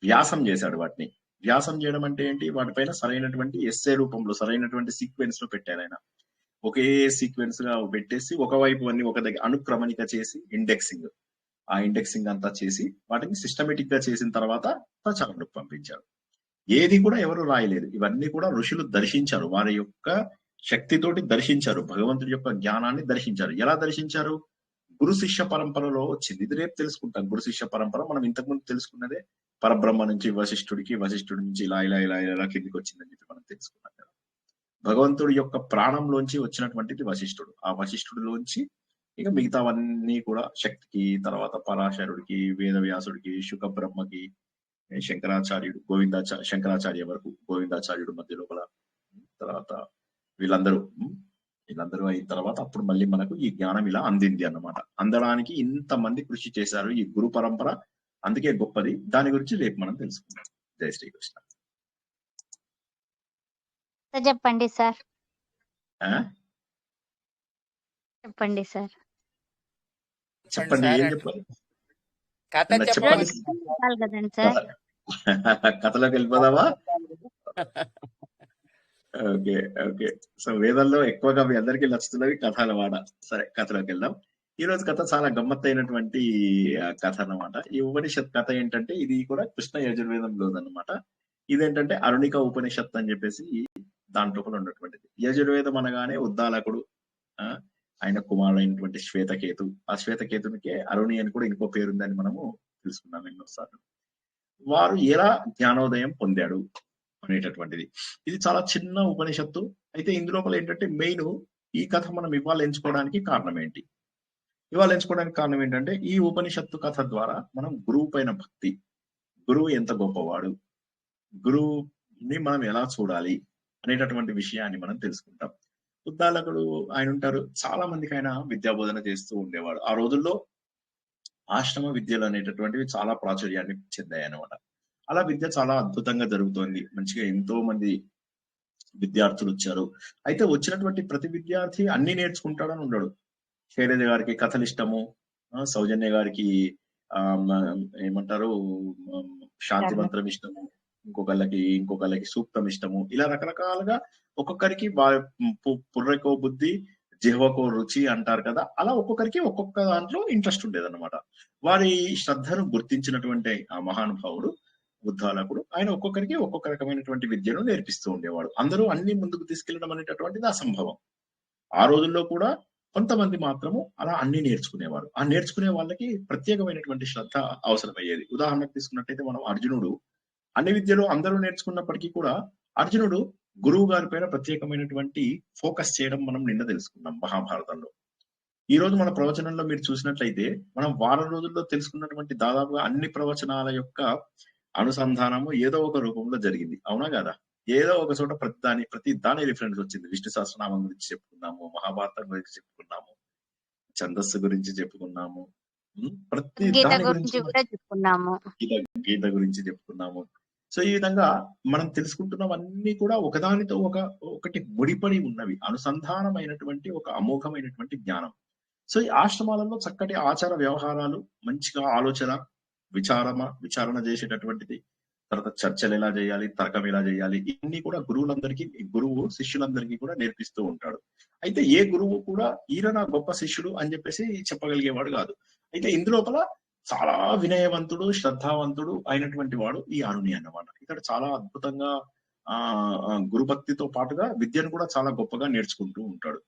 వ్యాసం చేశాడు. వాటిని వ్యాసం చేయడం అంటే ఏంటి, వాటిపైన సరైనటువంటి ఎస్సే రూపంలో సరైనటువంటి సీక్వెన్స్ లో పెట్టారు ఆయన. ఒకే సీక్వెన్స్ గా పెట్టేసి ఒకవైపు అన్ని ఒక దగ్గర అనుక్రమణిక చేసి ఆ ఇండెక్సింగ్ అంతా చేసి వాటిని సిస్టమేటిక్ గా చేసిన తర్వాత ప్రచారంలోకి పంపించారు. ఏది కూడా ఎవరు రాయలేదు, ఇవన్నీ కూడా ఋషులు దర్శించారు, వారి యొక్క శక్తితోటి దర్శించారు, భగవంతుడి యొక్క జ్ఞానాన్ని దర్శించారు. ఎలా దర్శించారు? గురు శిష్య పరంపరలో వచ్చింది. ఇది రేపు తెలుసుకుంటాం. గురు శిష్య పరంపర మనం ఇంతకుముందు తెలుసుకున్నదే. పరబ్రహ్మ నుంచి వశిష్ఠుడికి, వశిష్ఠుడి నుంచి ఇలా కిందికి వచ్చిందని చెప్పి మనం తెలుసుకున్నాం కదా. భగవంతుడి యొక్క ప్రాణంలోంచి వచ్చినటువంటిది వశిష్ఠుడు. ఆ వశిష్ఠుడిలోంచి ఇక మిగతావన్నీ కూడా శక్తికి, తర్వాత పరాశరుడికి, వేదవ్యాసుడికి, శుక బ్రహ్మకి, శంకరాచార్యుడు, శంకరాచార్య వరకు గోవిందాచార్యుడు మధ్య లోపల, తర్వాత వీళ్ళందరూ అయిన తర్వాత అప్పుడు మళ్ళీ మనకు ఈ జ్ఞానం ఇలా అందింది అన్నమాట. అందడానికి ఇంతమంది కృషి చేశారు ఈ గురు పరంపర, అందుకే గొప్పది. దాని గురించి రేపు మనం తెలుసుకుందాం. జై శ్రీకృష్ణ. చెప్పండి సార్. చెప్పండి సార్. చెప్పండి, ఏం చెప్పాలి? చెప్పాలి కదండి సార్. కథలోకి వెళ్ళిపోదామా? Okay okay. సో వేదంలో ఎక్కువగా మీ అందరికీ నచ్చుతున్నవి కథల వాడ. సరే, కథలోకి వెళ్దాం. ఈ రోజు కథ చాలా గమ్మత్తైనటువంటి కథ అన్నమాట. ఈ ఉపనిషత్ కథ ఏంటంటే ఇది కూడా కృష్ణ యజుర్వేదంలో అన్నమాట. ఇదేంటంటే అరుణిక ఉపనిషత్ అని చెప్పేసి దాంట్లో ఉన్నటువంటిది. యజుర్వేదం అనగానే ఉద్దాలకుడు, ఆయన కుమారుడైనటువంటి శ్వేతకేతు, ఆ శ్వేతకేతునికే అరుణి అని కూడా ఇంకో పేరుందని మనము తెలుసుకున్నాం ఎన్నోసార్లు. వారు ఎలా జ్ఞానోదయం పొందాడు అనేటటువంటిది. ఇది చాలా చిన్న ఉపనిషత్తు. అయితే ఇందులోపల ఏంటంటే మెయిన్ ఈ కథ మనం ఇవాళ ఎంచుకోవడానికి కారణం ఏంటి? కారణం ఏంటంటే ఈ ఉపనిషత్తు కథ ద్వారా మనం గురువు పైన భక్తి, గురువు ఎంత గొప్పవాడు, గురువుని మనం ఎలా చూడాలి అనేటటువంటి విషయాన్ని మనం తెలుసుకుంటాం. ఉద్దాలకుడు ఆయన ఉంటారు, చాలా మందికి ఆయన విద్యాబోధన చేస్తూ ఉండేవాడు. ఆ రోజుల్లో ఆశ్రమ విద్యలు అనేటటువంటివి చాలా ప్రాచుర్యాన్ని చెందాయి అన్నమాట. అలా విద్య చాలా అద్భుతంగా జరుగుతోంది. మంచిగా ఎంతో మంది విద్యార్థులు వచ్చారు. అయితే వచ్చినటువంటి ప్రతి విద్యార్థి అన్ని నేర్చుకుంటాడని ఉండడు. శైలజ గారికి కథలు ఇష్టము, సౌజన్య గారికి ఏమంటారు శాంతి మంత్రం ఇష్టము, ఇంకొకళ్ళకి సూక్తం ఇష్టము. ఇలా రకరకాలుగా ఒక్కొక్కరికి పుర్రెకో బుద్ధి, జిహ్వకో రుచి అంటారు కదా, అలా ఒక్కొక్కరికి ఒక్కొక్క దాంట్లో ఇంట్రెస్ట్ ఉండేదన్నమాట. వారి శ్రద్ధను గుర్తించినటువంటి ఆ మహానుభావుడు ఉద్దాలకుడు ఆయన ఒక్కొక్కరికి ఒక్కొక్క రకమైనటువంటి విద్యను నేర్పిస్తూ ఉండేవాడు. అందరూ అన్ని ముందుకు తీసుకెళ్లడం అనేటటువంటిది అసంభవం. ఆ రోజుల్లో కూడా కొంతమంది మాత్రము అలా అన్ని నేర్చుకునేవారు. ఆ నేర్చుకునే వాళ్ళకి ప్రత్యేకమైనటువంటి శ్రద్ధ అవసరమయ్యేది. ఉదాహరణకు తీసుకున్నట్టయితే మనం అర్జునుడు అన్ని విద్యలు అందరూ నేర్చుకున్నప్పటికీ కూడా అర్జునుడు గురువు గారి పైన ప్రత్యేకమైనటువంటి ఫోకస్ చేయడం మనం నిన్న తెలుసుకున్నాం మహాభారతంలో. ఈ రోజు మన ప్రవచనంలో మీరు చూసినట్లయితే మనం వారం రోజుల్లో తెలుసుకున్నటువంటి దాదాపుగా అన్ని ప్రవచనాల యొక్క అనుసంధానము ఏదో ఒక రూపంలో జరిగింది. అవునా కదా? ఏదో ఒక చోట ప్రతి దాని రిఫరెన్స్ వచ్చింది. విష్ణు సహస్రనామం గురించి చెప్పుకున్నాము, మహాభారతం గురించి చెప్పుకున్నాము, ఛందస్సు గురించి చెప్పుకున్నాము, ప్రతి గీత దాని గురించి గురించి కూడా చెప్పుకున్నాము. గీత గురించి చెప్పుకున్నాము. సో ఈ విధంగా మనం తెలుసుకుంటున్నవన్నీ కూడా ఒకదానితో ఒకటి ముడిపడి ఉన్నవి, అనుసంధానమైనటువంటి ఒక అమోఘమైనటువంటి జ్ఞానం. సో ఈ ఆశ్రమాలలో చక్కటి ఆచార వ్యవహారాలు, మంచిగా ఆలోచన విచారణ చేసేటటువంటిది, తర్వాత చర్చలు ఎలా చేయాలి, తర్కం ఎలా చేయాలి, ఇవన్నీ కూడా గురువు శిష్యులందరికీ కూడా నేర్పిస్తూ ఉంటాడు. అయితే ఏ గురువు కూడా ఈయన నా గొప్ప శిష్యుడు అని చెప్పేసి చెప్పగలిగేవాడు కాదు. అయితే ఇందులోపల చాలా వినయవంతుడు, శ్రద్ధావంతుడు అయినటువంటి వాడు ఈ ఆరుని అన్నమాట. ఇక్కడ చాలా అద్భుతంగా గురుభక్తితో పాటుగా విద్యను కూడా చాలా గొప్పగా నేర్చుకుంటూ ఉంటాడు.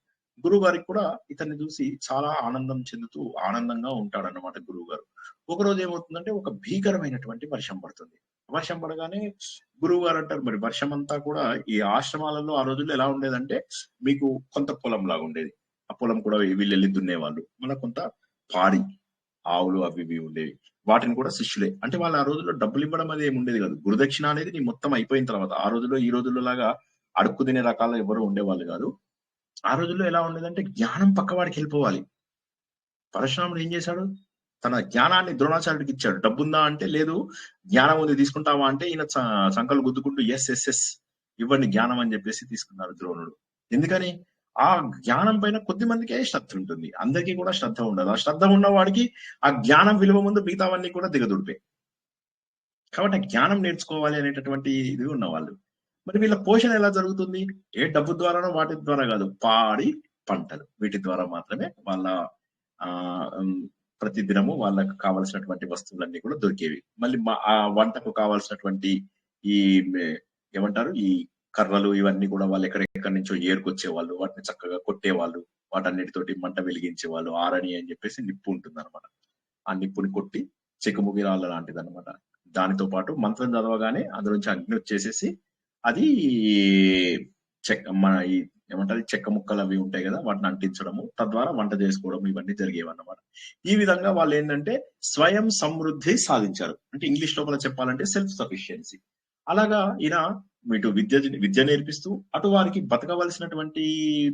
గురువు గారికి కూడా ఇతన్ని చూసి చాలా ఆనందం చెందుతూ ఆనందంగా ఉంటాడన్నమాట గురువు గారు. ఒకరోజు ఏమవుతుందంటే ఒక భీకరమైనటువంటి వర్షం పడుతుంది. వర్షం పడగానే గురువు గారు అంటారు, మరి వర్షం అంతా కూడా ఈ ఆశ్రమాలలో ఆ రోజుల్లో ఎలా ఉండేదంటే మీకు కొంత పొలం లాగా ఉండేది. ఆ పొలం కూడా వీళ్ళు వెళ్ళి దున్నేవాళ్ళు. మళ్ళీ కొంత పాడి ఆవులు అవి ఇవి ఉండేవి. వాటిని కూడా శిష్యులే. అంటే వాళ్ళు ఆ రోజుల్లో డబ్బులు ఇవ్వడం అది ఏమి ఉండేది కాదు. గురుదక్షిణ అనేది నీ మొత్తం అయిపోయిన తర్వాత, ఆ రోజుల్లో ఈ రోజుల్లో లాగా అడుక్కు తినే రకాలు ఎవరు ఉండేవాళ్ళు కాదు. ఆ రోజుల్లో ఎలా ఉండేదంటే జ్ఞానం పక్కవాడికి వెళ్ళిపోవాలి. పరశురాముడు ఏం చేశాడు? తన జ్ఞానాన్ని ద్రోణాచార్యుడికి ఇచ్చాడు. డబ్బుందా అంటే లేదు. జ్ఞానం ఉంది తీసుకుంటావా అంటే ఈయన సంకలు గుద్దుకుంటూ ఎస్ ఇవ్వండి జ్ఞానం అని చెప్పేసి తీసుకున్నాడు ద్రోణుడు. ఎందుకని? ఆ జ్ఞానం పైన కొద్ది మందికే శ్రద్ధ ఉంటుంది, అందరికీ కూడా శ్రద్ధ ఉండదు. ఆ శ్రద్ధ ఉన్న వాడికి ఆ జ్ఞానం విలువ ముందు మిగతావన్నీ కూడా దిగదుడిపే. కాబట్టి ఆ జ్ఞానం నేర్చుకోవాలి అనేటటువంటి ఇది ఉన్నవాళ్ళు. మరి వీళ్ళ పోషణ ఎలా జరుగుతుంది? ఏ డబ్బు ద్వారానో వాటి ద్వారా కాదు, పాడి పంటలు, వీటి ద్వారా మాత్రమే వాళ్ళ ప్రతి దినము వాళ్ళకు కావలసినటువంటి వస్తువులన్నీ కూడా దొరికేవి. మళ్ళీ ఆ వంటకు కావాల్సినటువంటి ఈ ఏమంటారు ఈ కర్రలు ఇవన్నీ కూడా వాళ్ళు ఎక్కడెక్కడి నుంచో ఏరుకొచ్చేవాళ్ళు, వాటిని చక్కగా కొట్టేవాళ్ళు, వాటన్నిటితోటి మంట వెలిగించేవాళ్ళు. ఆరణి అని చెప్పేసి నిప్పు ఉంటుంది అనమాట. ఆ నిప్పుని కొట్టి చెక్కుముగిరాళ్ళ లాంటిది అనమాట. దానితో పాటు మంత్రం చదవగానే అందులోంచి అగ్ని వచ్చేసేసి అది మన ఈ ఏమంటారు చెక్క ముక్కలు అవి ఉంటాయి కదా, వాటిని అంటించడము, తద్వారా వంట చేసుకోవడం ఇవన్నీ జరిగేవన్నమాట. ఈ విధంగా వాళ్ళు ఏంటంటే స్వయం సమృద్ధి సాధించారు. అంటే ఇంగ్లీష్ లోపల చెప్పాలంటే సెల్ఫ్ సఫిషియన్సీ. అలాగా ఈయన ఇటు విద్య నేర్పిస్తూ అటు వారికి బతకవలసినటువంటి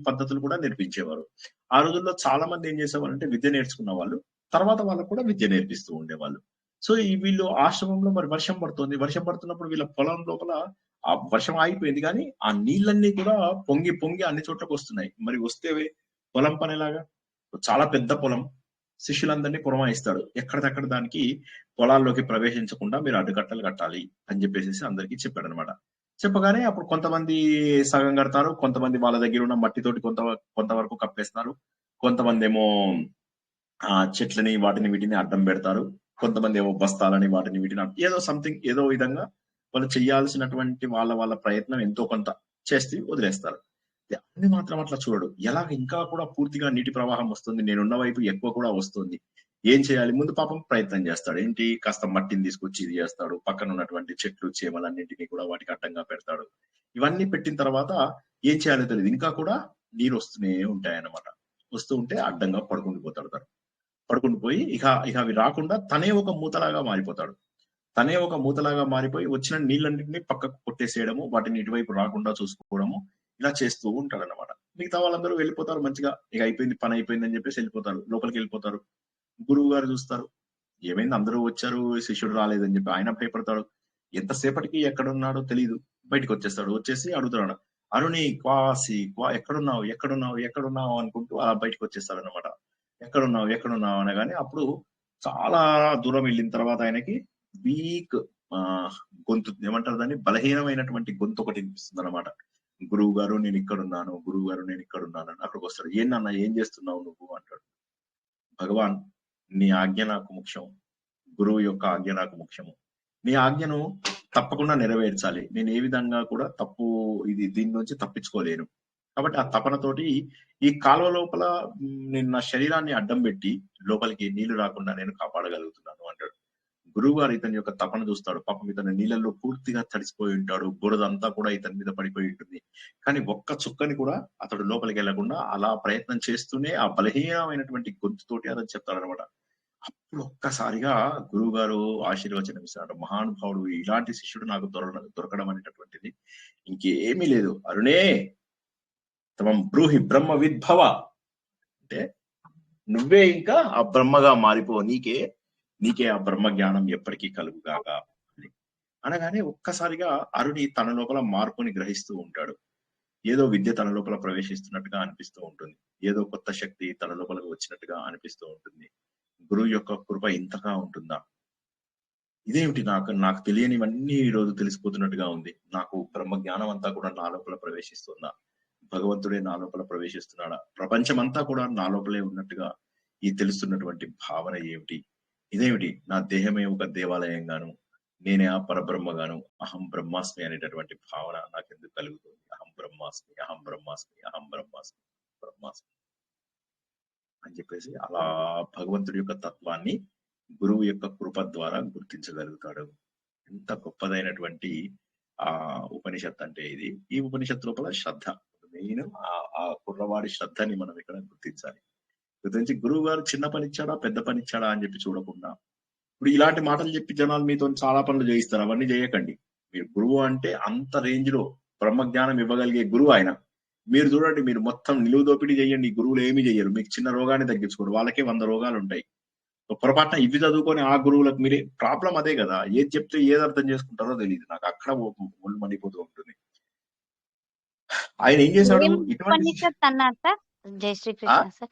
పద్ధతులు కూడా నేర్పించేవారు. ఆ రోజుల్లో చాలా మంది ఏం చేసేవాళ్ళు అంటే విద్య నేర్చుకున్న వాళ్ళు తర్వాత వాళ్ళకు కూడా విద్య నేర్పిస్తూ ఉండేవాళ్ళు. సో ఈ వీళ్ళు ఆశ్రమంలో మరి వర్షం పడుతుంది. వర్షం పడుతున్నప్పుడు వీళ్ళ పొలం లోపల ఆ వర్షం ఆగిపోయింది, కానీ ఆ నీళ్ళన్నీ కూడా పొంగి పొంగి అన్ని చోట్లకు వస్తున్నాయి. మరి వస్తే పొలం పని ఎలాగా? చాలా పెద్ద పొలం, శిష్యులందరినీ పురమాయిస్తాడు. ఎక్కడిదక్కడ దానికి పొలాల్లోకి ప్రవేశించకుండా మీరు అడ్డుకట్టలు కట్టాలి అని చెప్పేసి అందరికీ చెప్పాడు అనమాట. చెప్పగానే అప్పుడు కొంతమంది సగం కడతారు, కొంతమంది వాళ్ళ దగ్గర ఉన్న మట్టితోటి కొంతవరకు కప్పేస్తారు, కొంతమంది ఏమో ఆ చెట్లని వాటిని వీటిని అడ్డం పెడతారు, కొంతమంది ఏమో బస్తాలని వాటిని వీటిని ఏదో సంథింగ్ ఏదో విధంగా వాళ్ళు చేయాల్సినటువంటి వాళ్ళ ప్రయత్నం ఎంతో కొంత చేసి వదిలేస్తారు. అన్ని మాత్రం అట్లా చూడడు. ఎలా ఇంకా కూడా పూర్తిగా నీటి ప్రవాహం వస్తుంది, నేనున్న వైపు ఎక్కువ కూడా వస్తుంది, ఏం చేయాలి? ముందు పాపం ప్రయత్నం చేస్తాడు. ఏంటి? కాస్త మట్టిని తీసుకొచ్చి ఇది చేస్తాడు, పక్కన ఉన్నటువంటి చెట్లు చేమలన్నింటినీ కూడా వాటికి అడ్డంగా పెడతాడు. ఇవన్నీ పెట్టిన తర్వాత ఏం చేయాలో తెలియదు, ఇంకా కూడా నీరు వస్తూనే ఉంటాయన్నమాట. వస్తూ ఉంటే అడ్డంగా పడుకుండిపోతాడు. పడుకుండిపోయి ఇక అవి రాకుండా తనే ఒక మూతలాగా మారిపోయి వచ్చిన నీళ్ళన్నింటినీ పక్కకు కొట్టేసేయడము, వాటిని ఇటువైపు రాకుండా చూసుకోవడము, ఇలా చేస్తూ ఉంటాడు అనమాట. మిగతా వాళ్ళందరూ వెళ్ళిపోతారు. మంచిగా ఇక అయిపోయింది, పని అయిపోయింది అని చెప్పేసి వెళ్ళిపోతారు, లోపలికి వెళ్ళిపోతారు. గురువు గారు చూస్తారు, ఏమైంది అందరూ వచ్చారు, శిష్యుడు రాలేదని చెప్పి ఆయన భయపడతాడు. ఎంతసేపటికి ఎక్కడున్నాడో తెలియదు, బయటకు వచ్చేస్తాడు. వచ్చేసి అడుగుతున్నాడు, అరుణి ఎక్కడున్నావు అనుకుంటూ అలా బయటకు వచ్చేస్తాడు అనమాట. ఎక్కడున్నావు అనగానే అప్పుడు చాలా దూరం వెళ్ళిన తర్వాత ఆయనకి వీక్ గొంతు, ఏమంటారు దాన్ని, బలహీనమైనటువంటి గొంతు ఒకటి వినిపిస్తుంది అనమాట. గురువు గారు నేను ఇక్కడ ఉన్నాను, గురువు గారు నేను ఇక్కడ ఉన్నాను అని అక్కడికి వస్తాడు. ఏంటన్నా ఏం చేస్తున్నావు నువ్వు అంటాడు. భగవాన్ నీ ఆజ్ఞ నాకు ముఖ్యం, గురువు యొక్క ఆజ్ఞ నాకు ముఖ్యము, నీ ఆజ్ఞను తప్పకుండా నెరవేర్చాలి, నేను ఏ విధంగా కూడా దీని నుంచి తప్పించుకోలేను. కాబట్టి ఆ తపనతోటి ఈ కాలువ లోపల నేను నా శరీరాన్ని అడ్డం పెట్టి లోపలికి నీళ్లు రాకుండా నేను కాపాడగలుగుతున్నాను అంటాడు. గురువు గారు ఇతని యొక్క తపన చూస్తాడు. పాపం ఇతను నీళ్ళల్లో పూర్తిగా తడిసిపోయి ఉంటాడు, బురద అంతా కూడా ఇతని మీద పడిపోయి ఉంటుంది. కానీ ఒక్క చుక్కని కూడా అతడు లోపలికి వెళ్లకుండా అలా ప్రయత్నం చేస్తూనే ఆ బలహీనమైనటువంటి గొంతుతోటి అతను చెప్తాడనమాట. అప్పుడు ఒక్కసారిగా గురువు గారు ఆశీర్వచనం ఇస్తాడు. మహానుభావుడు, ఇలాంటి శిష్యుడు నాకు దొరకడం అనేటటువంటిది ఇంకేమీ లేదు. అరుణే తమం బ్రూహి బ్రహ్మ విద్భవ అంటే నువ్వే ఇంకా ఆ బ్రహ్మగా మారిపో, నీకే ఆ బ్రహ్మ జ్ఞానం ఎప్పటికీ కలుగుగాక అనగానే ఒక్కసారిగా అరుణి తన లోపల మార్పుని గ్రహిస్తూ ఉంటాడు. ఏదో విద్య తన లోపల ప్రవేశిస్తున్నట్టుగా అనిపిస్తూ ఉంటుంది, ఏదో కొత్త శక్తి తన లోపలకు వచ్చినట్టుగా అనిపిస్తూ ఉంటుంది. గురువు యొక్క కృప ఇంతగా ఉంటుందా, ఇదేమిటి నాకు తెలియనివన్నీ ఈ రోజు తెలిసిపోతున్నట్టుగా ఉంది, నాకు బ్రహ్మ జ్ఞానం అంతా కూడా నా లోపల ప్రవేశిస్తుందా, భగవంతుడే నా లోపల ప్రవేశిస్తున్నాడా, ప్రపంచమంతా కూడా నా లోపలే ఉన్నట్టుగా ఈ తెలుస్తున్నటువంటి భావన ఏమిటి, ఇదేమిటి నా దేహమే ఒక దేవాలయంగాను నేనే ఆ పరబ్రహ్మగాను అహం బ్రహ్మాస్మి అనేటటువంటి భావన నాకెందుకు కలుగుతుంది, అహం బ్రహ్మాస్మి అహం బ్రహ్మాస్మి అహం బ్రహ్మాస్మి బ్రహ్మాస్మి అని చెప్పేసి అలా భగవంతుడి యొక్క తత్వాన్ని గురువు యొక్క కృప ద్వారా గుర్తించగలుగుతాడు. ఎంత గొప్పదైనటువంటి ఆ ఉపనిషత్ అంటే ఇది. ఈ ఉపనిషత్ లోపల శ్రద్ధ మెయిన్, ఆ కుర్రవాడి శ్రద్ధని మనం ఇక్కడ గుర్తించాలి. గురించి గురువు గారు చిన్న పని ఇచ్చాడా పెద్ద పని ఇచ్చాడా అని చెప్పి చూడకుండా, ఇప్పుడు ఇలాంటి మాటలు చెప్పి జనాలు మీతో చాలా పనులు చేయిస్తారు, అవన్నీ చేయకండి. మీరు గురువు అంటే అంత రేంజ్ లో బ్రహ్మజ్ఞానం ఇవ్వగలిగే గురువు ఆయన. మీరు చూడండి, మీరు మొత్తం నిలువు దోపిడీ చేయండి, గురువులు ఏమీ చేయరు, మీకు చిన్న రోగాన్ని తగ్గించుకోరు, వాళ్ళకే 100 రోగాలు ఉంటాయి. పొరపాటున ఇవి చదువుకొని ఆ గురువులకు మీరే ప్రాబ్లం అదే కదా, ఏది చెప్తే ఏది అర్థం చేసుకుంటారో తెలియదు. నాకు అక్కడ ఒళ్ళు మండిపోతూ ఉంటుంది. ఆయన ఏం చేశాడు, ఇటువంటి ఉపనిషత్ అన్నారు సార్. జై శ్రీకృష్ణ సార్.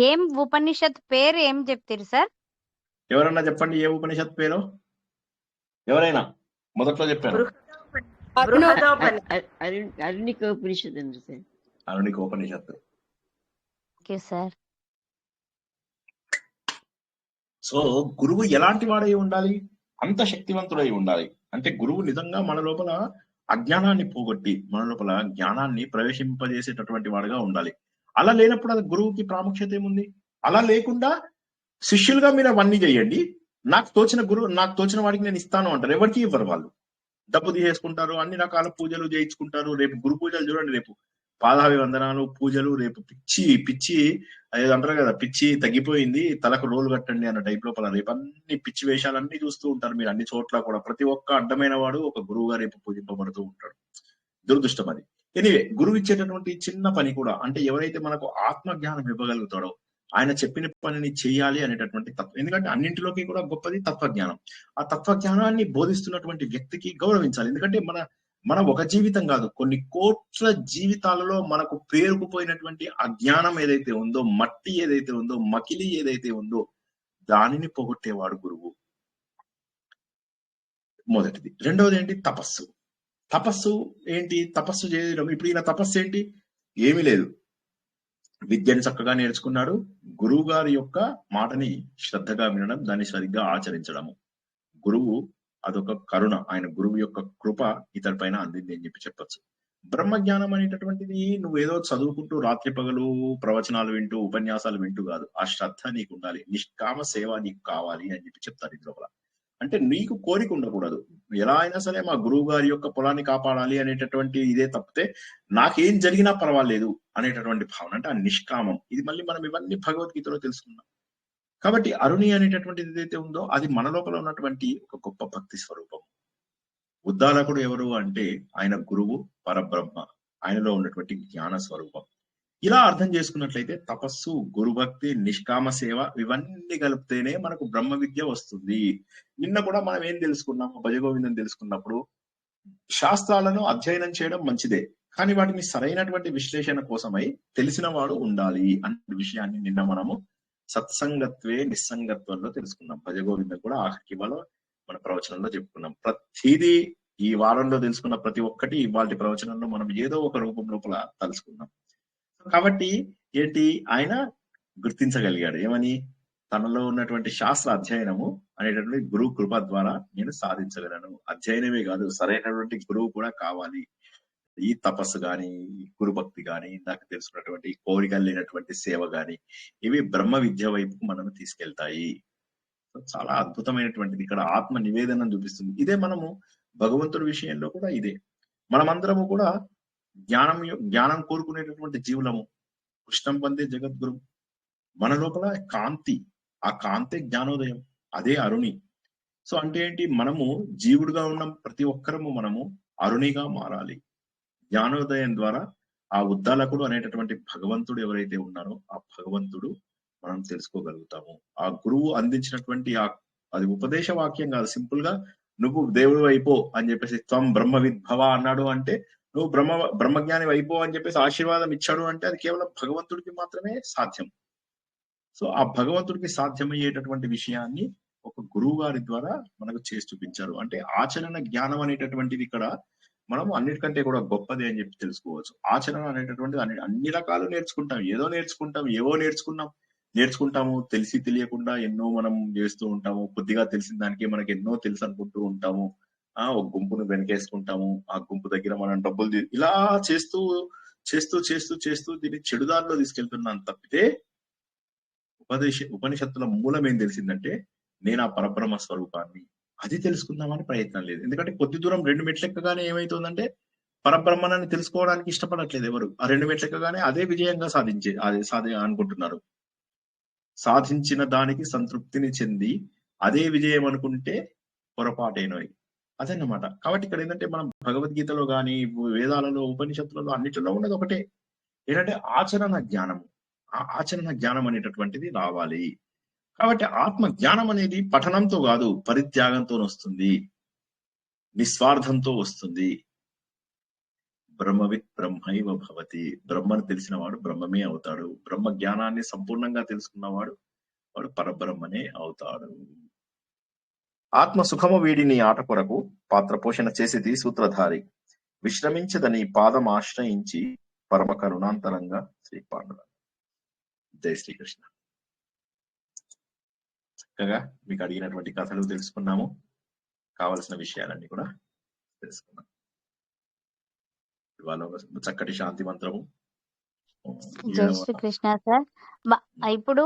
ఏం ఉపనిషత్ పేరు ఏం చెప్తారు సార్? ఎవరన్నా చెప్పండి ఏ ఉపనిషత్ పేరు, ఎవరైనా మొదట్లో చెప్పాను. అరుణికోపనిషత్ అండి sir. Arunikopanishad. Okay sir. So గురువు ఎలాంటి వాడై ఉండాలి, అంత శక్తివంతుడై ఉండాలి. అంటే గురువు నిజంగా మన లోపల అజ్ఞానాన్ని పోగొట్టి మన లోపల జ్ఞానాన్ని ప్రవేశింపజేసేటటువంటి వాడుగా ఉండాలి. అలా లేనప్పుడు అది గురువుకి ప్రాముఖ్యత ఏముంది? అలా లేకుండా శిష్యులుగా మీరు అవన్నీ చేయండి, నాకు తోచిన వాడికి నేను ఇస్తాను అంటారు. ఎవరికి ఇవ్వరు, వాళ్ళు డబ్బు తీసేసుకుంటారు, అన్ని రకాల పూజలు చేయించుకుంటారు. రేపు గురు పూజలు చూడండి, రేపు పాదాభివందనాలు పూజలు, రేపు పిచ్చి ఏదో అంటారు కదా, పిచ్చి తగ్గిపోయింది తలకు రోలు కట్టండి అన్న టైప్ లోపల రేపు అన్ని పిచ్చి వేషాలన్నీ చూస్తూ ఉంటారు మీరు అన్ని చోట్ల కూడా. ప్రతి ఒక్క అడ్డమైన వాడు ఒక గురువుగా రేపు పూజింపబడుతూ ఉంటాడు. దురదృష్టం అది. ఎనివే, గురువు ఇచ్చేటటువంటి చిన్న పని కూడా, అంటే ఎవరైతే మనకు ఆత్మ జ్ఞానం ఇవ్వగలుగుతాడో ఆయన చెప్పిన పనిని చేయాలి అనేటటువంటి తత్వం. ఎందుకంటే అన్నింటిలోకి కూడా గొప్పది తత్వజ్ఞానం. ఆ తత్వజ్ఞానాన్ని బోధిస్తున్నటువంటి వ్యక్తికి గౌరవించాలి. ఎందుకంటే మన ఒక జీవితం కాదు, కొన్ని కోట్ల జీవితాలలో మనకు పేరుకుపోయినటువంటి అజ్ఞానం ఏదైతే ఉందో, మట్టి ఏదైతే ఉందో, మకిలి ఏదైతే ఉందో, దానిని పోగొట్టేవాడు గురువు. మొదటిది. రెండవది ఏంటి? తపస్సు. తపస్సు ఏంటి? తపస్సు చేయడం. ఇప్పుడు ఈయన తపస్సు ఏంటి? ఏమీ లేదు, విద్యను చక్కగా నేర్చుకున్నాడు, గురువు గారి యొక్క మాటని శ్రద్ధగా వినడం, దాన్ని సరిగ్గా ఆచరించడము. గురువు అదొక కరుణ, ఆయన గురువు యొక్క కృప ఇతని పైన అందింది అని చెప్పొచ్చు. బ్రహ్మజ్ఞానం అనేటటువంటిది నువ్వేదో చదువుకుంటూ రాత్రి పగలు ప్రవచనాలు వింటూ ఉపన్యాసాలు వింటూ కాదు, ఆ శ్రద్ధ నీకు ఉండాలి, నిష్కామ సేవ నీకు కావాలి అని చెప్పి చెప్తారు ఇందులో. అంటే నీకు కోరిక ఉండకూడదు, ఎలా అయినా సరే మా గురువు గారి యొక్క పొలాన్ని కాపాడాలి అనేటటువంటి ఇదే తప్పితే నాకేం జరిగినా పర్వాలేదు అనేటటువంటి భావన, అంటే ఆ నిష్కామం. ఇది మళ్ళీ మనం ఇవన్నీ భగవద్గీతలో తెలుసుకున్నాం. కాబట్టి అరుణి అనేటటువంటిది ఏదైతే ఉందో అది మన లోపల ఉన్నటువంటి ఒక గొప్ప భక్తి స్వరూపం. ఉద్దాలకుడు ఎవరు అంటే ఆయన గురువు పరబ్రహ్మ, ఆయనలో ఉన్నటువంటి జ్ఞాన స్వరూపం. ఇలా అర్థం చేసుకున్నట్లయితే తపస్సు, గురుభక్తి, నిష్కామ సేవ ఇవన్నీ కలిపితేనే మనకు బ్రహ్మ విద్య వస్తుంది. నిన్న కూడా మనం ఏం తెలుసుకున్నాము, భజగోవిందం తెలుసుకున్నప్పుడు శాస్త్రాలను అధ్యయనం చేయడం మంచిదే, కానీ వాటిని సరైనటువంటి విశ్లేషణ కోసమై తెలిసిన వాడు ఉండాలి అనే విషయాన్ని నిన్న మనము సత్సంగత్వే నిస్సంగత్వంలో తెలుసుకున్నాం. భజగోవిందం కూడా ఆఖరికి మన ప్రవచనంలో చెప్పుకున్నాం. ప్రతిదీ ఈ వారంలో తెలుసుకున్న ప్రతి ఒక్కటి ఇవాళ ప్రవచనంలో మనం ఏదో ఒక రూపం లోపల తలుసుకున్నాం. కాబట్టి ఏంటి, ఆయన గుర్తించగలిగాడు ఏమని, తనలో ఉన్నటువంటి శాస్త్ర అధ్యయనము అనేటటువంటి గురువు కృప ద్వారా నేను సాధించగలను. అధ్యయనమే కాదు, సరైనటువంటి గురువు కూడా కావాలి. ఈ తపస్సు గాని, గురుభక్తి గాని, ఇందాక తెలుసుకున్నటువంటి కోరికలు లేనటువంటి సేవ గాని, ఇవి బ్రహ్మ విద్య వైపు మనం తీసుకెళ్తాయి. చాలా అద్భుతమైనటువంటిది ఇక్కడ ఆత్మ నివేదన చూపిస్తుంది. ఇదే మనము భగవంతుడి విషయంలో కూడా ఇదే. మనమందరము కూడా జ్ఞానం కోరుకునేటటువంటి జీవులము. కృష్ణం వందే జగద్గురు. మన లోపల కాంతి, ఆ కాంతే జ్ఞానోదయం, అదే అరుణి. సో అంటే ఏంటి, మనము జీవుడుగా ఉన్న ప్రతి ఒక్కరము మనము అరుణిగా మారాలి. జ్ఞానోదయం ద్వారా ఆ ఉద్దాలకుడు అనేటటువంటి భగవంతుడు ఎవరైతే ఉన్నారో ఆ భగవంతుడు మనం తెలుసుకోగలుగుతాము. ఆ గురువు అందించినటువంటి అది ఉపదేశ వాక్యం కాదు, సింపుల్ గా నువ్వు దేవుడు అయిపో అని చెప్పేసి, త్వం బ్రహ్మవిద్భవ అన్నాడు అంటే నువ్వు బ్రహ్మజ్ఞాని అయిపో అని చెప్పేసి ఆశీర్వాదం ఇచ్చాడు అంటే అది కేవలం భగవంతుడికి మాత్రమే సాధ్యం. సో ఆ భగవంతుడికి సాధ్యమయ్యేటటువంటి విషయాన్ని ఒక గురువు గారి ద్వారా మనకు చేసి చూపించారు. అంటే ఆచరణ జ్ఞానం అనేటటువంటిది ఇక్కడ మనం అన్నిటికంటే కూడా గొప్పది అని చెప్పి తెలుసుకోవచ్చు. ఆచరణ అనేటటువంటిది అన్ని రకాలు నేర్చుకుంటాం, ఏవో నేర్చుకుంటాము తెలిసి తెలియకుండా ఎన్నో మనం చేస్తూ ఉంటాము. కొద్దిగా తెలిసిన దానికి మనకి ఎన్నో తెలుసు అనుకుంటూ ఉంటాము. ఒక గుంపును వెనకేసుకుంటాము, ఆ గుంపు దగ్గర మనం డబ్బులు ఇలా చేస్తూ చేస్తూ చేస్తూ చేస్తూ దీన్ని చెడుదారిలో తీసుకెళ్తున్నాను తప్పితే ఉపనిషత్తుల మూలం ఏం తెలిసిందంటే నేను ఆ పరబ్రహ్మ స్వరూపాన్ని అది తెలుసుకుందామని ప్రయత్నం లేదు. ఎందుకంటే కొద్ది దూరం 2 మెట్లు ఎక్కగానే ఏమైతుందంటే పరబ్రహ్మనాన్ని తెలుసుకోవడానికి ఇష్టపడట్లేదు ఎవరు. ఆ 2 మెట్లు ఎక్కగానే అదే విజయంగా అనుకుంటున్నారు. సాధించిన దానికి సంతృప్తిని చెంది అదే విజయం అనుకుంటే పొరపాటైనవి అదన్నమాట. కాబట్టి ఇక్కడ ఏంటంటే మనం భగవద్గీతలో గాని, వేదాలలో, ఉపనిషత్తులలో అన్నిటిలో ఉన్నది ఒకటే, ఏంటంటే ఆచరణ జ్ఞానము. ఆ ఆచరణ జ్ఞానం అనేటటువంటిది రావాలి. కాబట్టి ఆత్మ జ్ఞానం అనేది పఠనంతో కాదు, పరిత్యాగంతో వస్తుంది, నిస్వార్థంతో వస్తుంది. బ్రహ్మవిత్ బ్రహ్మైవ భవతి. బ్రహ్మను తెలిసిన వాడు బ్రహ్మమే అవుతాడు. బ్రహ్మ జ్ఞానాన్ని సంపూర్ణంగా తెలుసుకున్నవాడు వాడు పరబ్రహ్మనే అవుతాడు. ఆత్మ సుఖము వీడిని ఆట కొరకు పాత్ర పోషణ చేసేది సూత్రధారి, విశ్రమించదని పాదం ఆశ్రయించి పరమ కరుణాంతరంగా శ్రీ పాండురంగ. జై శ్రీకృష్ణ. చక్కగా మీకు అడిగినటువంటి కథలు తెలుసుకున్నాము, కావలసిన విషయాలన్నీ కూడా తెలుసుకున్నాం. ఇవాళ చక్కటి శాంతి మంత్రము. జై శ్రీకృష్ణ సార్. ఇప్పుడు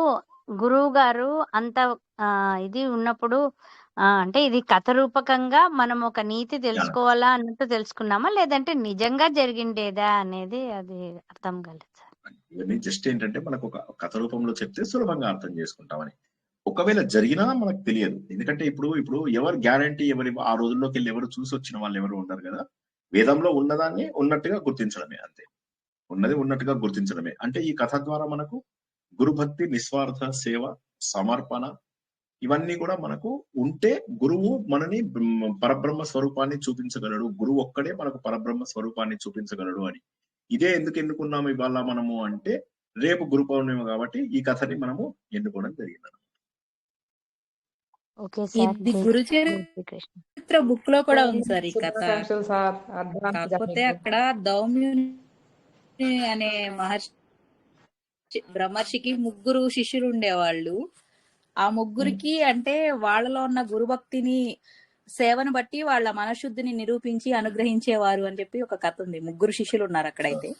గురువు గారు అంత ఇది ఉన్నప్పుడు అంటే ఇది కథ రూపకంగా మనం ఒక నీతి తెలుసుకోవాలా అన్నట్టు తెలుసుకున్నామా, లేదంటే నిజంగా జరిగిండేదా అనేది అది అర్థం కాలేదు సార్. ఇవన్నీ జస్ట్ ఏంటంటే మనకు ఒక కథ రూపంలో చెప్తే సులభంగా అర్థం చేసుకుంటామని. ఒకవేళ జరిగినా మనకు తెలియదు. ఎందుకంటే ఇప్పుడు ఎవరు గ్యారంటీ, ఆ రోజుల్లోకి వెళ్ళి ఎవరు చూసి వచ్చిన వాళ్ళు ఎవరు ఉండరు కదా. వేదంలో ఉన్నదాన్ని ఉన్నట్టుగా గుర్తించడమే, అంతే. ఉన్నది ఉన్నట్టుగా గుర్తించడమే. అంటే ఈ కథ ద్వారా మనకు గురుభక్తి, నిస్వార్థ సేవ, సమర్పణ ఇవన్నీ కూడా మనకు ఉంటే గురువు మనని పరబ్రహ్మ స్వరూపాన్ని చూపించగలడు. గురువు ఒక్కడే మనకు పరబ్రహ్మ స్వరూపాన్ని చూపించగలడు అని. ఇదే ఎందుకు ఎన్నుకున్నాము ఇవాళ మనము అంటే, రేపు గురు పౌర్ణిమ కాబట్టి ఈ కథని మనము ఎన్నుకోవడం జరిగింది. ఇది గురు చరిత్ర బుక్ లో కూడా ఉంది సార్ ఈ కథ. కాకపోతే అక్కడ దౌమ్యుని అనే బ్రహ్మర్షికి 3 శిష్యులు ఉండేవాళ్ళు. ఆ 3కి అంటే వాళ్ళలో ఉన్న గురుభక్తిని, సేవను బట్టి వాళ్ళ మనశుద్ధిని నిరూపించి అనుగ్రహించేవారు అని చెప్పి ఒక కథ ఉంది. 3 శిష్యులు ఉన్నారు అక్కడైతే.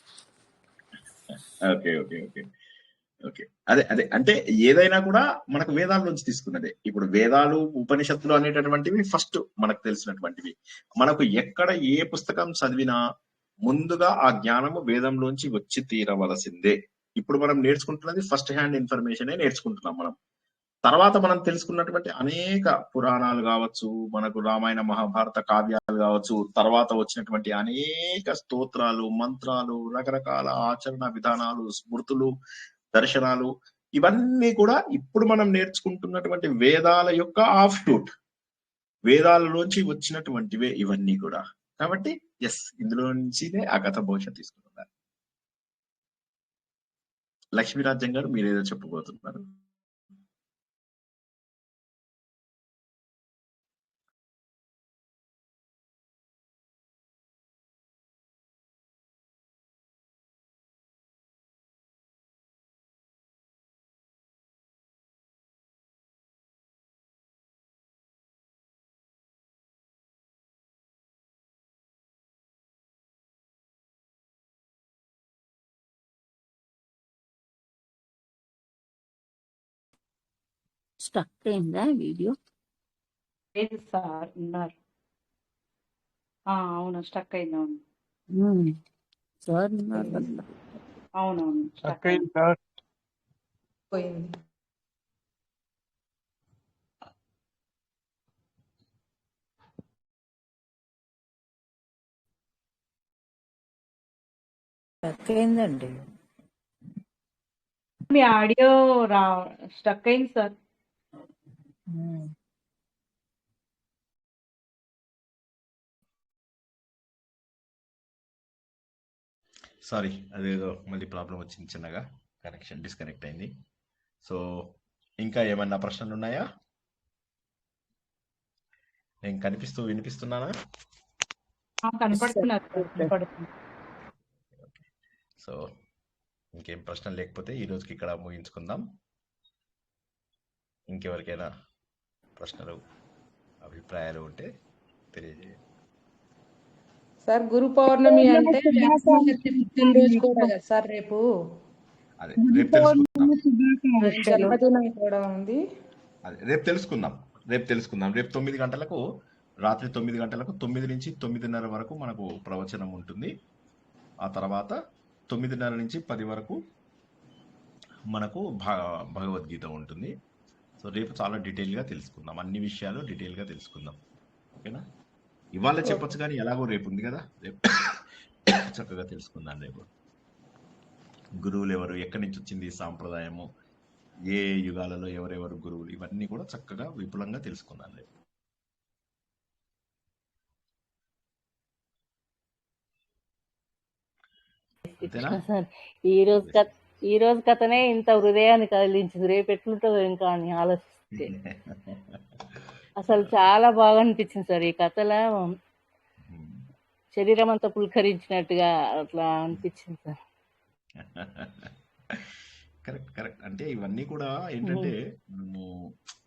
ఓకే అదే అంటే ఏదైనా కూడా మనకు వేదాల నుంచి తీసుకున్నదే. ఇప్పుడు వేదాలు, ఉపనిషత్తులు అనేటటువంటివి ఫస్ట్ మనకు తెలిసినటువంటివి. మనకు ఎక్కడ ఏ పుస్తకం చదివినా ముందుగా ఆ జ్ఞానము వేదంలోంచి వచ్చి తీరవలసిందే. ఇప్పుడు మనం నేర్చుకుంటున్నది ఫస్ట్ హ్యాండ్ ఇన్ఫర్మేషనే నేర్చుకుంటున్నాం మనం. తర్వాత మనం తెలుసుకున్నటువంటి అనేక పురాణాలు కావచ్చు, మనకు రామాయణ మహాభారత కావ్యాలు కావచ్చు, తర్వాత వచ్చినటువంటి అనేక స్తోత్రాలు, మంత్రాలు, రకరకాల ఆచరణ విధానాలు, స్మృతులు, దర్శనాలు, ఇవన్నీ కూడా ఇప్పుడు మనం నేర్చుకుంటున్నటువంటి వేదాల యొక్క ఆఫ్షూట్, వేదాలలోంచి వచ్చినటువంటివే ఇవన్నీ కూడా. కాబట్టి ఇందులో నుంచినే ఆ కథ భవిష్యత్ తీసుకుంటున్నారు. లక్ష్మీరాజ్యం గారు మీరేదో చెప్పబోతున్నారు. స్టక్ అయిందా వీడియో? లేదు సార్ ఉన్నారు. అవును స్టక్ అయింది. అవును సార్ ఉన్నారు కదా. అవునవును స్టక్ అక్కయ్య అయింది. సార్ పోయింది. స్టక్ అయిందండి. మీ ఆడియో స్టక్ అయింది సార్. సారీ, అదేదో మళ్ళీ ప్రాబ్లం వచ్చింది, చిన్నగా కనెక్షన్ డిస్కనెక్ట్ అయింది. సో ఇంకా ఏమన్నా ప్రశ్నలు ఉన్నాయా? నేను వినిపిస్తున్నానా? కనపడుతున్నారు సార్, కనపడుతుంది. సో ఇంకేం ప్రశ్నలు లేకపోతే ఈ రోజుకి ఇక్కడ ముగించుకుందాం. ఇంకెవరికైనా ప్రశ్నలు, అభిప్రాయాలు ఉంటే తెలియజేయండి. సార్ గురు పౌర్ణమి అంటే వ్యాస మహర్షి పుట్టినరోజు కూడా కదా సార్ రేపు. అదే రేపు తెలుసుకుందాం. ఆయన జన్మదినం కూడా ఉంది. అదే రేపు తెలుసుకుందాం. రేపు 9 గంటలకు, రాత్రి 9 గంటలకు 9 నుంచి 9:30 వరకు మనకు ప్రవచనం ఉంటుంది. ఆ తర్వాత 9:30 నుంచి 10 వరకు మనకు భగవద్గీత ఉంటుంది. సో రేపు చాలా డీటెయిల్గా తెలుసుకుందాం, అన్ని విషయాలు డీటెయిల్గా తెలుసుకుందాం. ఓకేనా? ఇవాళ చెప్పొచ్చు కానీ ఎలాగో రేపు ఉంది కదా, రేపు చక్కగా తెలుసుకుందాం. రేపు గురువులు ఎవరు, ఎక్కడి నుంచి వచ్చింది ఈ సాంప్రదాయము, ఏ యుగాలలో ఎవరెవరు గురువులు, ఇవన్నీ కూడా చక్కగా విపులంగా తెలుసుకుందాం రేపు. అంతేనా? సార్ ఈ రోజు కథనే ఇంత హృదయాన్ని కదిలించింది, రేపు ఎట్లుంటుందో ఇంకా అని ఆలోచిస్తే అసలు చాలా బాగా అనిపించింది సార్. ఈ కథలో శరీరం అంతా పులకరించినట్టుగా అట్లా అనిపించింది సార్. కరెక్ట్. అంటే ఇవన్నీ కూడా ఏంటంటే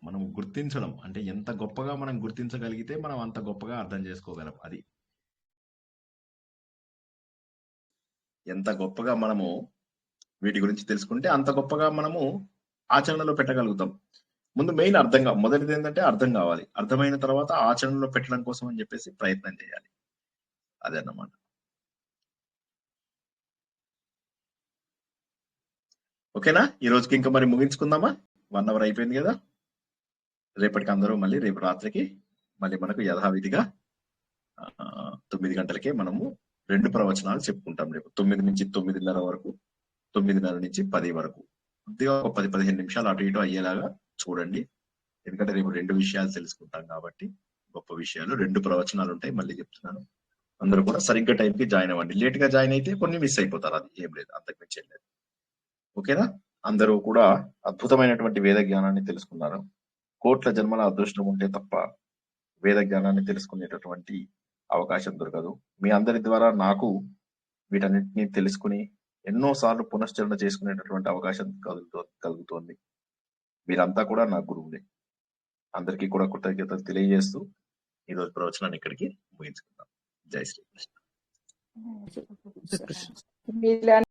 మనం గుర్తించడం, అంటే ఎంత గొప్పగా మనం గుర్తించగలిగితే మనం అంత గొప్పగా అర్థం చేసుకోగలం. అది ఎంత గొప్పగా మనము వీటి గురించి తెలుసుకుంటే అంత గొప్పగా మనము ఆచరణలో పెట్టగలుగుతాం. ముందు మెయిన్ మొదటిది ఏంటంటే అర్థం కావాలి. అర్థమైన తర్వాత ఆచరణలో పెట్టడం కోసం అని చెప్పేసి ప్రయత్నం చేయాలి. అదే అన్నమాట. ఓకేనా? ఈ రోజుకి ఇంకా మరి ముగించుకుందామా? 1 అవర్ అయిపోయింది కదా. రేపటికి అందరూ మళ్ళీ రేపు రాత్రికి మళ్ళీ మనకు యథావిధిగా 9 గంటలకే మనము 2 ప్రవచనాలు చెప్పుకుంటాం. రేపు 9 నుంచి 9:30 వరకు, 9:30 నుంచి 10 వరకు. కొద్దిగా ఒక 10-15 నిమిషాలు అటు ఇటు అయ్యేలాగా చూడండి. ఎందుకంటే రేపు 2 విషయాలు తెలుసుకుంటాం కాబట్టి, గొప్ప విషయాలు. 2 ప్రవచనాలు ఉంటాయి, మళ్ళీ చెప్తున్నాను. అందరూ కూడా సరిగ్గా టైంకి జాయిన్ అవ్వండి. లేట్ గా జాయిన్ అయితే కొన్ని మిస్ అయిపోతారు, అది ఏం లేదు, అంతకుమించి ఏం లేదు. ఓకేనా? అందరూ కూడా అద్భుతమైనటువంటి వేద జ్ఞానాన్ని తెలుసుకున్నారు. కోట్ల జన్మల అదృష్టం ఉంటే తప్ప వేద జ్ఞానాన్ని తెలుసుకునేటటువంటి అవకాశం దొరకదు. మీ అందరి ద్వారా నాకు వీటన్నిటిని తెలుసుకుని ఎన్నోసార్లు పునశ్చరణ చేసుకునేటటువంటి అవకాశం కలుగుతోంది. మీరంతా కూడా నా గురువులే. అందరికీ కూడా కృతజ్ఞతలు తెలియజేస్తూ ఈరోజు ప్రవచనాన్ని ఇక్కడికి ముగించుకుందాం. జై శ్రీకృష్ణ. మీలా